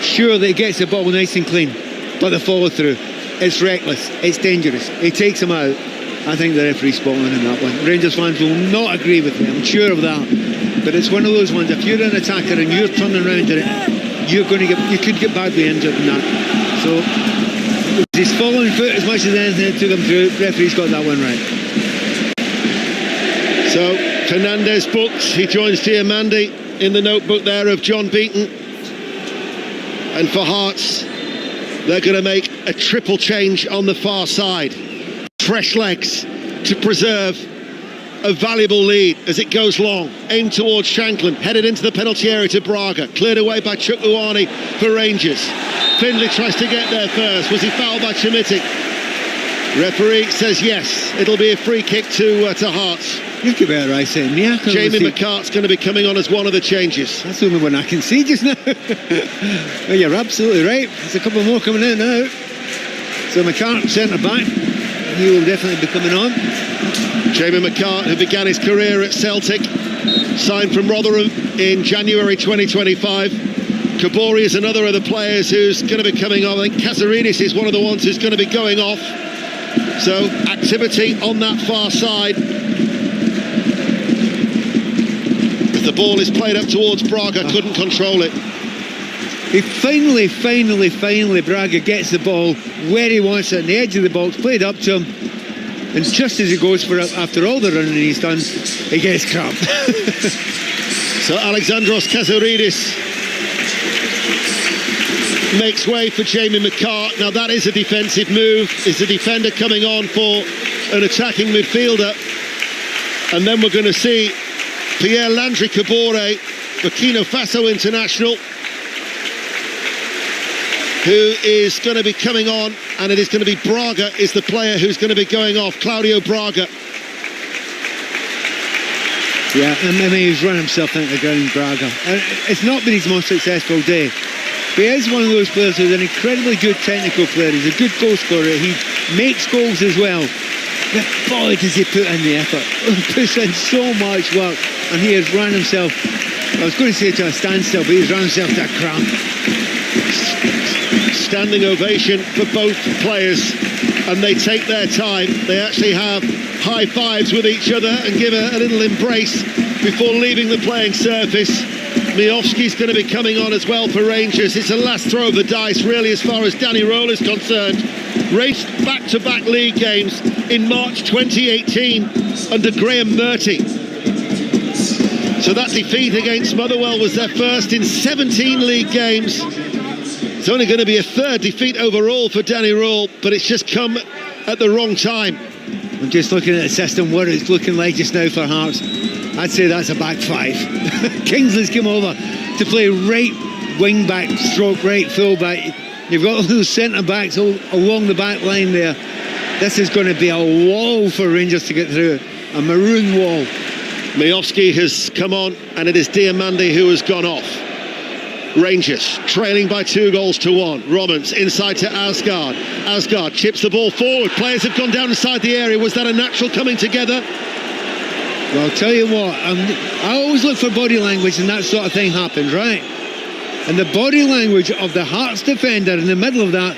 sure that he gets the ball nice and clean. But the follow through, it's reckless, it's dangerous. He takes him out. I think the referee's spot on in that one. Rangers fans will not agree with me, I'm sure of that. But it's one of those ones, if you're an attacker and you're turning around and you could get badly injured in that. So he's following foot as much as anything that took him through. Referee's got that one right. So Fernandez booked. He joins Diamandi in the notebook there of John Beaton. And for Hearts, they're going to make a triple change on the far side. Fresh legs to preserve a valuable lead as it goes long. Aimed towards Shanklin, headed into the penalty area to Braga. Cleared away by Chukwuani for Rangers. Findlay tries to get there first. Was he fouled by Chimitic? Referee says yes. It'll be a free kick to Hearts. You could be right saying Jamie McCart's going to be coming on as one of the changes. That's the only one I can see just now. Well, you're absolutely right. There's a couple more coming out now. So McCart, centre back, he will definitely be coming on. Jamie McCart, who began his career at Celtic, signed from Rotherham in January 2025. Kabori is another of the players who's going to be coming on. I think Kazaridis is one of the ones who's going to be going off. So activity on that far side. The ball is played up towards Braga, couldn't control it. He finally, Braga gets the ball where he wants it, on the edge of the box, played up to him, and just as he goes for it, after all the running he's done, he gets cramped. So Alexandros Kazaridis makes way for Jamie McCart. Now that is a defensive move. Is a defender coming on for an attacking midfielder, and then we're going to see Pierre Landry Kabore, Burkina Faso international, who is going to be coming on, and it is going to be Braga is the player who's going to be going off, Claudio Braga. Yeah, I mean, he's run himself into the ground, Braga. It's not been his most successful day. But he is one of those players who's an incredibly good technical player. He's a good goal scorer. He makes goals as well. But boy, does he put in the effort. He puts in so much work. And he has run himself, I was going to say to a standstill, but he's run himself to a cramp. Standing ovation for both players, and they take their time. They actually have high fives with each other and give a little embrace before leaving the playing surface. Miofsky's going to be coming on as well for Rangers. It's a last throw of the dice, really, as far as Danny Roll is concerned. Raced back-to-back league games in March 2018 under Graham Murty. So that defeat against Motherwell was their first in 17 league games. It's only going to be a third defeat overall for Danny Roll, but it's just come at the wrong time. I'm just looking at the system, what it's looking like just now for Hearts. I'd say that's a back five. Kingsley's come over to play right wing back, stroke right full back. You've got all those centre backs along the back line there. This is going to be a wall for Rangers to get through, a maroon wall. Miofsky has come on, and it is Diamandi who has gone off. Rangers trailing by 2-1. Romans inside to Asgard. Asgard chips the ball forward. Players have gone down inside the area. Was that a natural coming together? Well, I'll tell you what, I always look for body language and that sort of thing happens, right? And the body language of the Hearts defender in the middle of that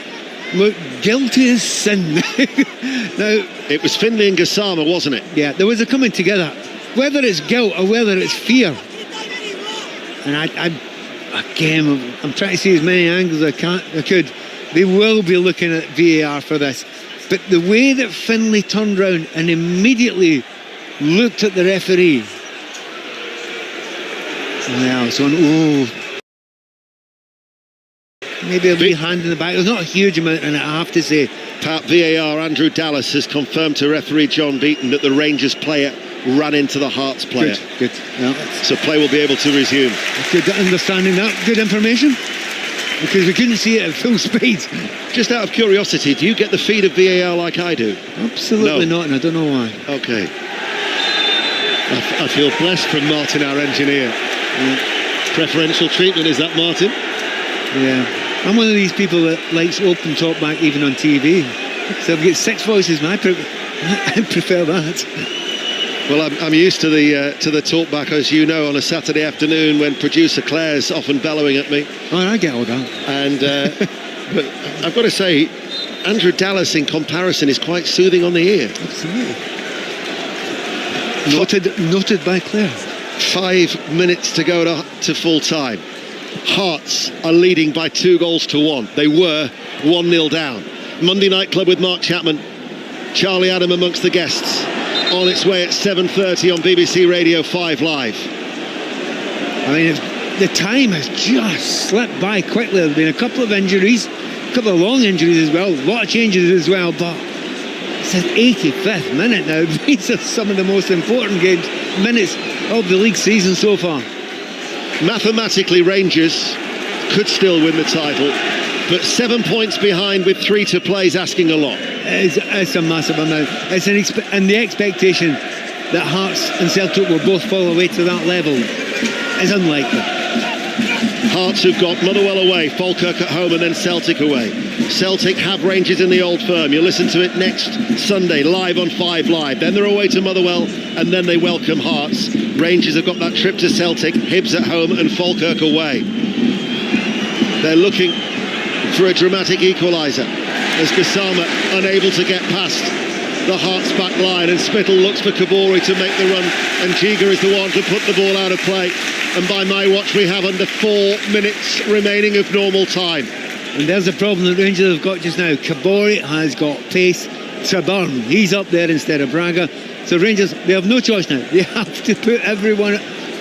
looked guilty as sin. Now, it was Findlay and Gassama, wasn't it? Yeah, there was a coming together. Whether it's guilt or whether it's fear. And I'm trying to see as many angles as I could. They will be looking at VAR for this. But the way that Findlay turned round and immediately looked at the referee. Now it's on, maybe a big hand in the back. There's not a huge amount in it, I have to say. Pat, VAR Andrew Dallas has confirmed to referee John Beaton that the Rangers player ran into the Hearts player. Good. Yeah. So play will be able to resume. Good understanding that. Good information. Because we couldn't see it at full speed. Just out of curiosity, do you get the feed of VAR like I do? Absolutely not, and I don't know why. Okay. I feel blessed from Martin, our engineer. Yeah. Preferential treatment, is that, Martin? Yeah. I'm one of these people that likes open talk back even on TV. So I've got 6 voices, and I prefer that. Well, I'm used to the talkback, as you know, on a Saturday afternoon when producer Claire's often bellowing at me. Oh, I get all that. And but I've got to say, Andrew Dallas in comparison is quite soothing on the ear. Absolutely. Noted by Claire. 5 minutes to go to full time. Hearts are leading by 2-1. They were 1-0 down. Monday Night Club with Mark Chapman. Charlie Adam amongst the guests. On its way at 7:30 on BBC Radio 5 Live. I mean, the time has just slipped by quickly. There have been a couple of injuries, a couple of long injuries as well, a lot of changes as well, but it's an 85th minute now. These are some of the most important minutes of the league season so far. Mathematically, Rangers could still win the title, but 7 points behind with 3 to play is asking a lot. It's a massive amount. It's and the expectation that Hearts and Celtic will both fall away to that level is unlikely. Hearts who've got Motherwell away, Falkirk at home and then Celtic away. Celtic have Rangers in the Old Firm. You'll listen to it next Sunday live on 5 Live. Then they're away to Motherwell and then they welcome Hearts. Rangers have got that trip to Celtic, Hibs at home and Falkirk away. They're looking for a dramatic equaliser as Gassama unable to get past the Hearts back line, and Spittle looks for Kabori to make the run, and Giga is the one to put the ball out of play. And by my watch we have under 4 minutes remaining of normal time. And there's the problem that Rangers have got just now. Kabori has got pace to burn. He's up there instead of Braga. So Rangers, they have no choice now. They have to put everyone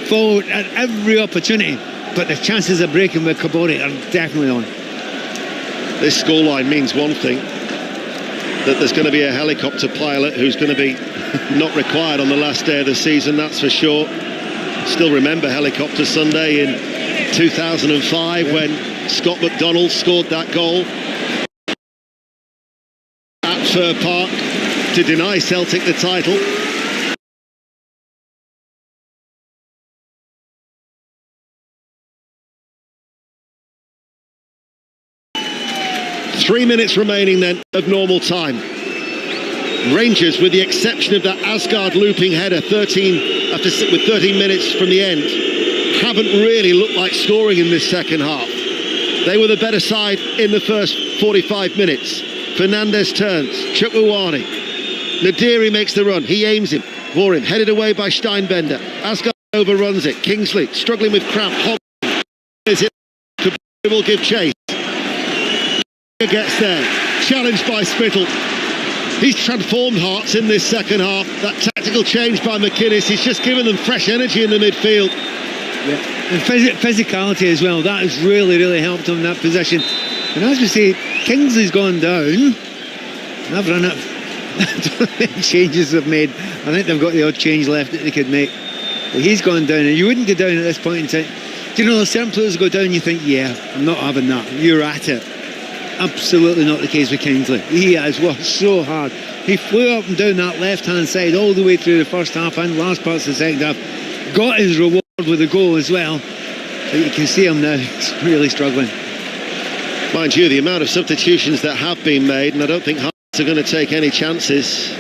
forward at every opportunity. But the chances of breaking with Kabori are definitely on. This scoreline means one thing, that there's going to be a helicopter pilot who's going to be not required on the last day of the season, that's for sure. Still remember Helicopter Sunday in 2005 when Scott McDonald scored that goal at Fir Park to deny Celtic the title. Three minutes remaining then of normal time. Rangers, with the exception of that Asgard looping header, with 13 minutes from the end, haven't really looked like scoring in this second half. They were the better side in the first 45 minutes. Fernandez turns, Chukwueze. Nadiri makes the run, he aims him, for him, headed away by Steinbender. Asgard overruns it, Kingsley struggling with cramp, will give chase. Gets there, challenged by Spittle. He's transformed Hearts in this second half. That tactical change by McInnes, he's just given them fresh energy in the midfield. Yeah. And physicality as well, that has really helped them in that position. And as we say, Kingsley's gone down. I've run up. I don't know how many changes they've made. I think they've got the odd change left that they could make. But he's gone down, and you wouldn't go down at this point in time. Do you know, certain players go down, you think, yeah, I'm not having that. You're at it. Absolutely not the case with Kingsley. He has worked so hard. He flew up and down that left-hand side all the way through the first half and last parts of the second half. Got his reward with a goal as well. But you can see him now, he's really struggling. Mind you, the amount of substitutions that have been made, and I don't think Hearts are going to take any chances.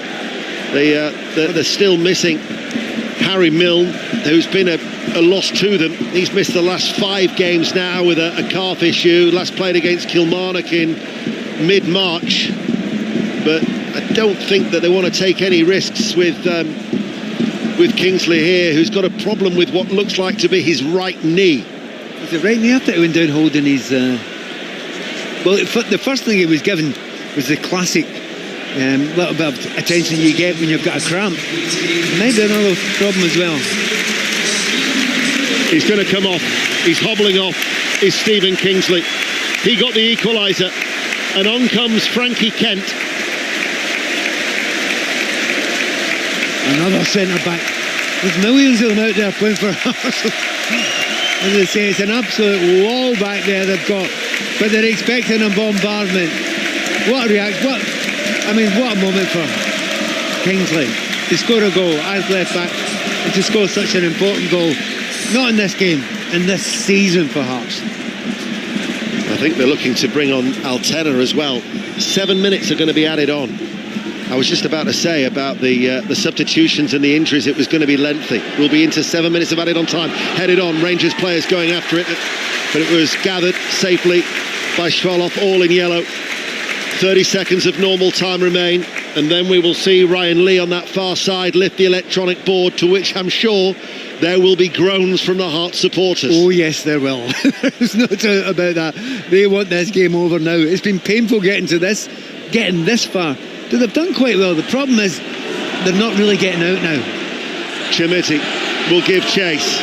They're still missing Harry Milne, who's been a loss to them. He's missed the last 5 games now with a calf issue. Last played against Kilmarnock in mid-March. But I don't think that they want to take any risks with Kingsley here, who's got a problem with what looks like to be his right knee. Is it right knee? I thought he went down holding his... Well, the first thing he was given was the classic little bit of attention you get when you've got a cramp. Maybe another problem as well. He's going to come off. He's hobbling off. Is Stephen Kingsley. He got the equaliser. And on comes Frankie Kent. Another centre-back. There's millions of them out there playing for Arsenal. As I say, it's an absolute wall back there they've got. But they're expecting a bombardment. What a reaction. What a moment for Kingsley to score a goal as left back and to score such an important goal. Not in this game, in this season for Hearts. I think they're looking to bring on Altena as well. 7 minutes are going to be added on. I was just about to say about the substitutions and the injuries, it was going to be lengthy. We'll be into 7 minutes of added on time. Headed on, Rangers players going after it, but it was gathered safely by Schwoloff, all in yellow. 30 seconds of normal time remain. And then we will see Ryan Lee on that far side lift the electronic board, to which I'm sure there will be groans from the Hearts supporters. Oh yes, there will. There's no doubt about that. They want this game over now. It's been painful getting this far. They've done quite well. The problem is they're not really getting out now. Chimiti will give chase.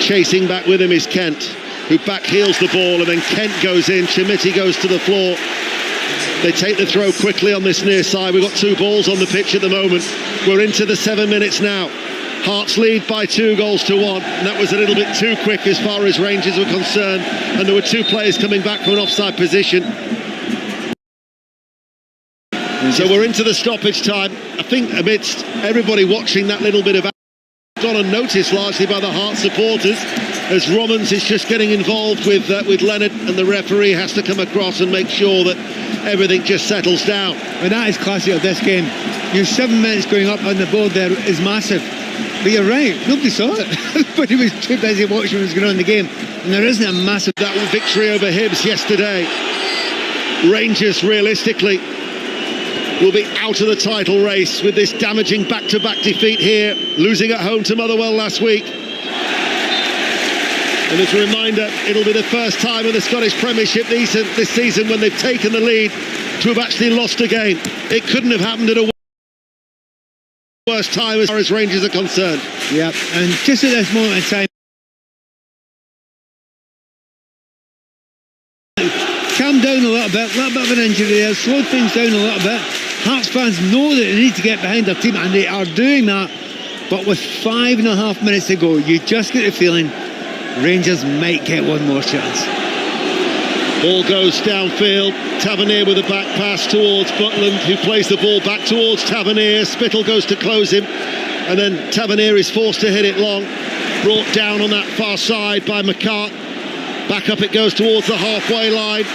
Chasing back with him is Kent, who backheels the ball, and then Kent goes in. Chimiti goes to the floor. They take the throw quickly on this near side. We've got 2 balls on the pitch at the moment. We're into the 7 minutes now. Hearts lead by 2-1, and that was a little bit too quick as far as Rangers were concerned, and there were 2 players coming back from an offside position. So we're into the stoppage time. I think amidst everybody watching, that little bit of gone unnoticed largely by the Hearts supporters, as Romans is just getting involved with Leonard, and the referee has to come across and make sure that everything just settles down. And that is classic of this game. Your 7 minutes going up on the board there is massive. But you're right, nobody saw it. Everybody was too busy watching what was going on in the game. And there isn't a massive... That victory over Hibs yesterday. Rangers, realistically, will be out of the title race with this damaging back-to-back defeat here, losing at home to Motherwell last week. And as a reminder, it'll be the first time in the Scottish Premiership this season when they've taken the lead to have actually lost a game. It couldn't have happened at a worse time as far as Rangers are concerned. Yeah, and just at this moment in time, calm down a little bit of an injury there, slowed things down a little bit. Hearts fans know that they need to get behind their team, and they are doing that. But with 5.5 minutes to go, you just get the feeling Rangers might get one more chance. Ball goes downfield. Tavernier with a back pass towards Butland, who plays the ball back towards Tavernier. Spittle goes to close him, and then Tavernier is forced to hit it long. Brought down on that far side by McCart. Back up it goes towards the halfway line,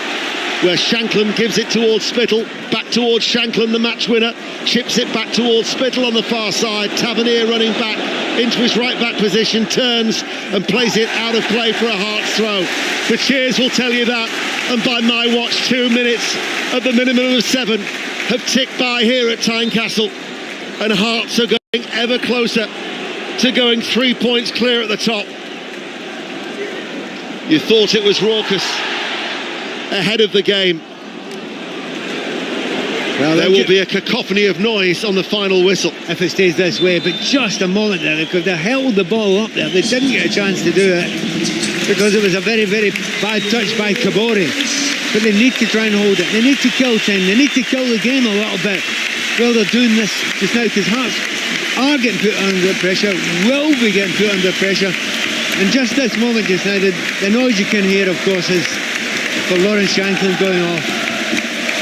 where Shankland gives it towards Spittle. Back towards Shankland, the match winner. Chips it back towards Spittle on the far side. Tavernier running back into his right back position, turns and plays it out of play for a Hearts throw. The cheers will tell you that, and by my watch 2 minutes at the minimum of 7 have ticked by here at Tynecastle, and Hearts are going ever closer to going 3 points clear at the top. You thought it was raucous ahead of the game. Well, there will be a cacophony of noise on the final whistle if it stays this way, but just a moment there, because they held the ball up there. They didn't get a chance to do it because it was a very, very bad touch by Kabori. But they need to try and hold it. They need to kill 10. They need to kill the game a little bit. Well, they're doing this just now because Hearts are getting put under pressure, will be getting put under pressure. And just this moment just now, the noise you can hear, of course, is for Lawrence Shankland going off.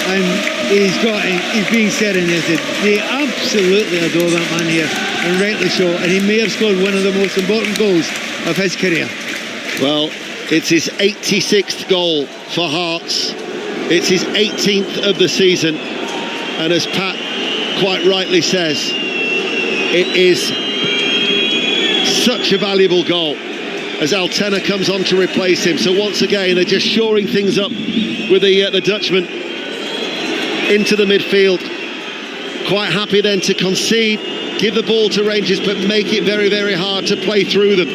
And he's being serenaded. They absolutely adore that man here, and rightly so. And he may have scored one of the most important goals of his career. Well, it's his 86th goal for Hearts. It's his 18th of the season. And as Pat quite rightly says, it is such a valuable goal as Altena comes on to replace him. So once again, they're just shoring things up with the Dutchman into the midfield. Quite happy then to concede, give the ball to Rangers, but make it very, very hard to play through them.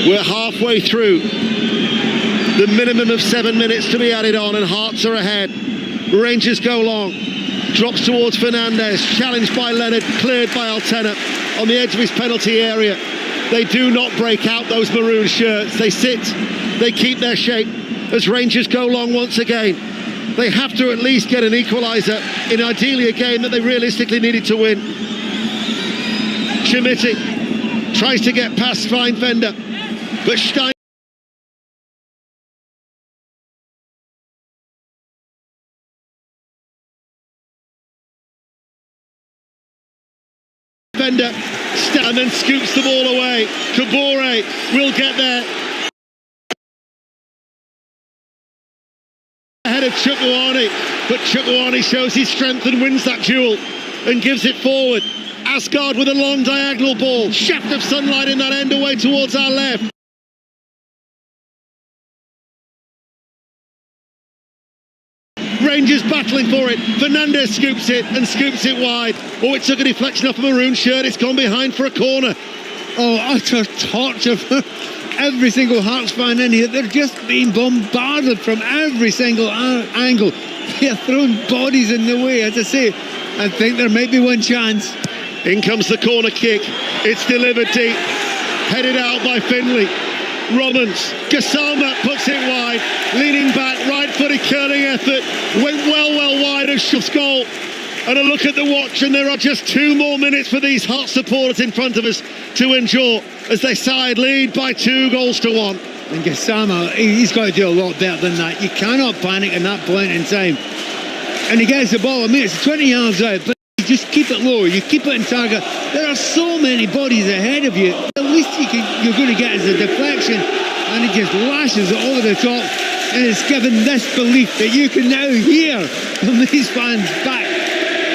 We're halfway through the minimum of 7 minutes to be added on, and Hearts are ahead. Rangers go long, drops towards Fernandez, challenged by Leonard, cleared by Altena on the edge of his penalty area. They do not break out those maroon shirts. They sit, they keep their shape as Rangers go long once again. They have to at least get an equaliser in ideally a game that they realistically needed to win. Chimiti tries to get past Feinfender, but Stein and then scoops the ball away. Kabore will get there ahead of Chukwuani, but Chukwuani shows his strength and wins that duel and gives it forward. Asgard with a long diagonal ball, shaft of sunlight in that end away towards our left. Rangers battling for it. Fernandez scoops it wide. Oh, it took a deflection off a maroon shirt. It's gone behind for a corner. Oh, utter torture for every single Hearts fan in here. They're just being bombarded from every single angle. They're throwing bodies in the way. As I say, I think there might be one chance. In comes the corner kick. It's delivered deep. Headed out by Finley. Robbins. Gassama puts it wide. Leaning back, right-footed curling effort. Went well wide of Schuff's goal. And a look at the watch, and there are just 2 more minutes for these Hearts supporters in front of us to endure as they side lead by 2-1. And Gassama, he's got to do a lot better than that. You cannot panic in that point in time. And he gets the ball. I mean, it's 20 yards out, but you just keep it low. You keep it in target. There are so many bodies ahead of you. The least you're going to get is a deflection, and it just lashes it over the top. And it's given this belief that you can now hear from these fans back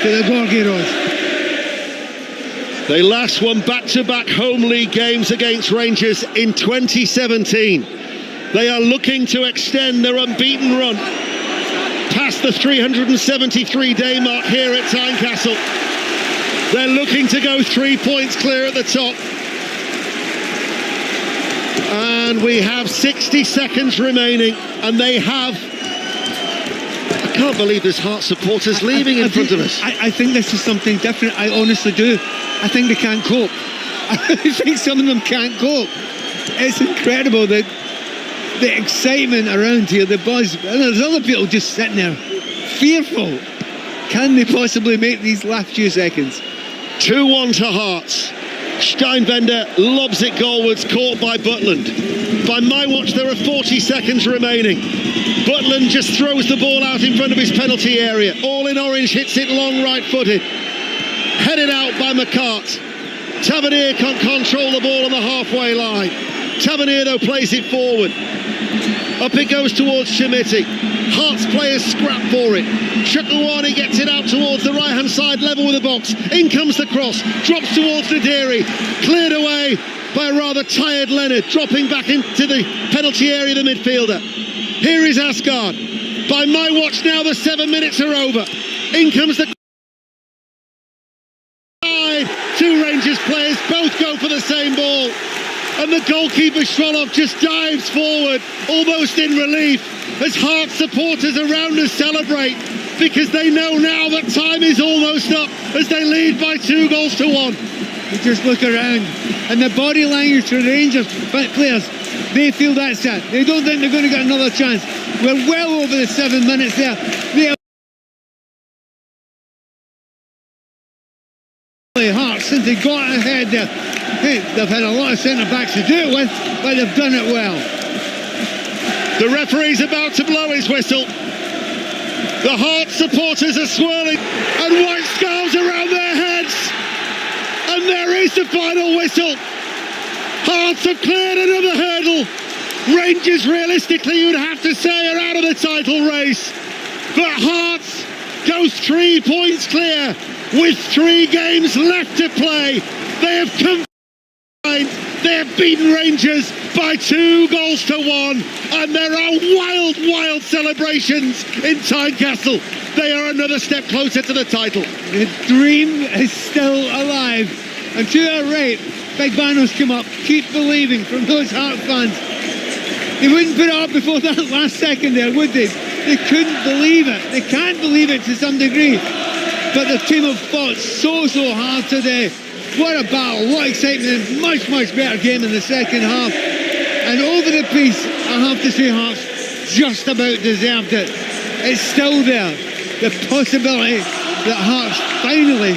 to the Gorgie Road. They last won back-to-back home league games against Rangers in 2017. They are looking to extend their unbeaten run past the 373-day mark here at Tynecastle. They're looking to go 3 points clear at the top. And we have 60 seconds remaining, and they have... I can't believe there's Hearts supporters leaving in front of us. I think this is something different. I honestly do. I think they can't cope. I think some of them can't cope. It's incredible, the excitement around here, the buzz. And there's other people just sitting there, fearful. Can they possibly make these last few seconds? 2-1 to Hearts. Steinwender lobs it goalwards, caught by Butland. By my watch, there are 40 seconds remaining. Butland just throws the ball out in front of his penalty area. All in orange hits it long right-footed. Headed out by McCart. Tavernier can't control the ball on the halfway line. Tavernier, though, plays it forward. Up it goes towards Chimiti. Hearts players scrap for it. Chukwuani gets it out towards the right-hand side, level with the box. In comes the cross. Drops towards Nadiri. Cleared away by a rather tired Leonard. Dropping back into the penalty area, the midfielder. Here is Asgard. By my watch now, the 7 minutes are over. In comes the... 2 Rangers players both go for the same ball, and the goalkeeper Shrolov just dives forward almost in relief as Hearts supporters around us celebrate, because they know now that time is almost up as they lead by 2-1. You just look around and the body language for the Rangers players, they feel that's it. They don't think they're going to get another chance. We're well over the 7 minutes there. They are Hearts, since they got ahead there, hey, they've had a lot of centre-backs to do it with, but they've done it well. The referee's about to blow his whistle. The Hearts supporters are swirling, and white scarves around their heads. And there is the final whistle. Hearts have cleared another hurdle. Rangers, realistically, you'd have to say, are out of the title race. But Hearts goes 3 points clear with 3 games left to play. They have combined. They have beaten Rangers by 2-1, and there are wild celebrations in Tynecastle. They are another step closer to the title. The dream is still alive, and to our right, big banners come up. Keep believing from those Heart fans. They wouldn't put it up before that last second there, would they? They couldn't believe it. They can't believe it to some degree. But the team have fought so hard today. What a battle, what excitement, much better game in the second half. And over the piece, I have to say Hearts just about deserved it. It's still there, the possibility that Hearts finally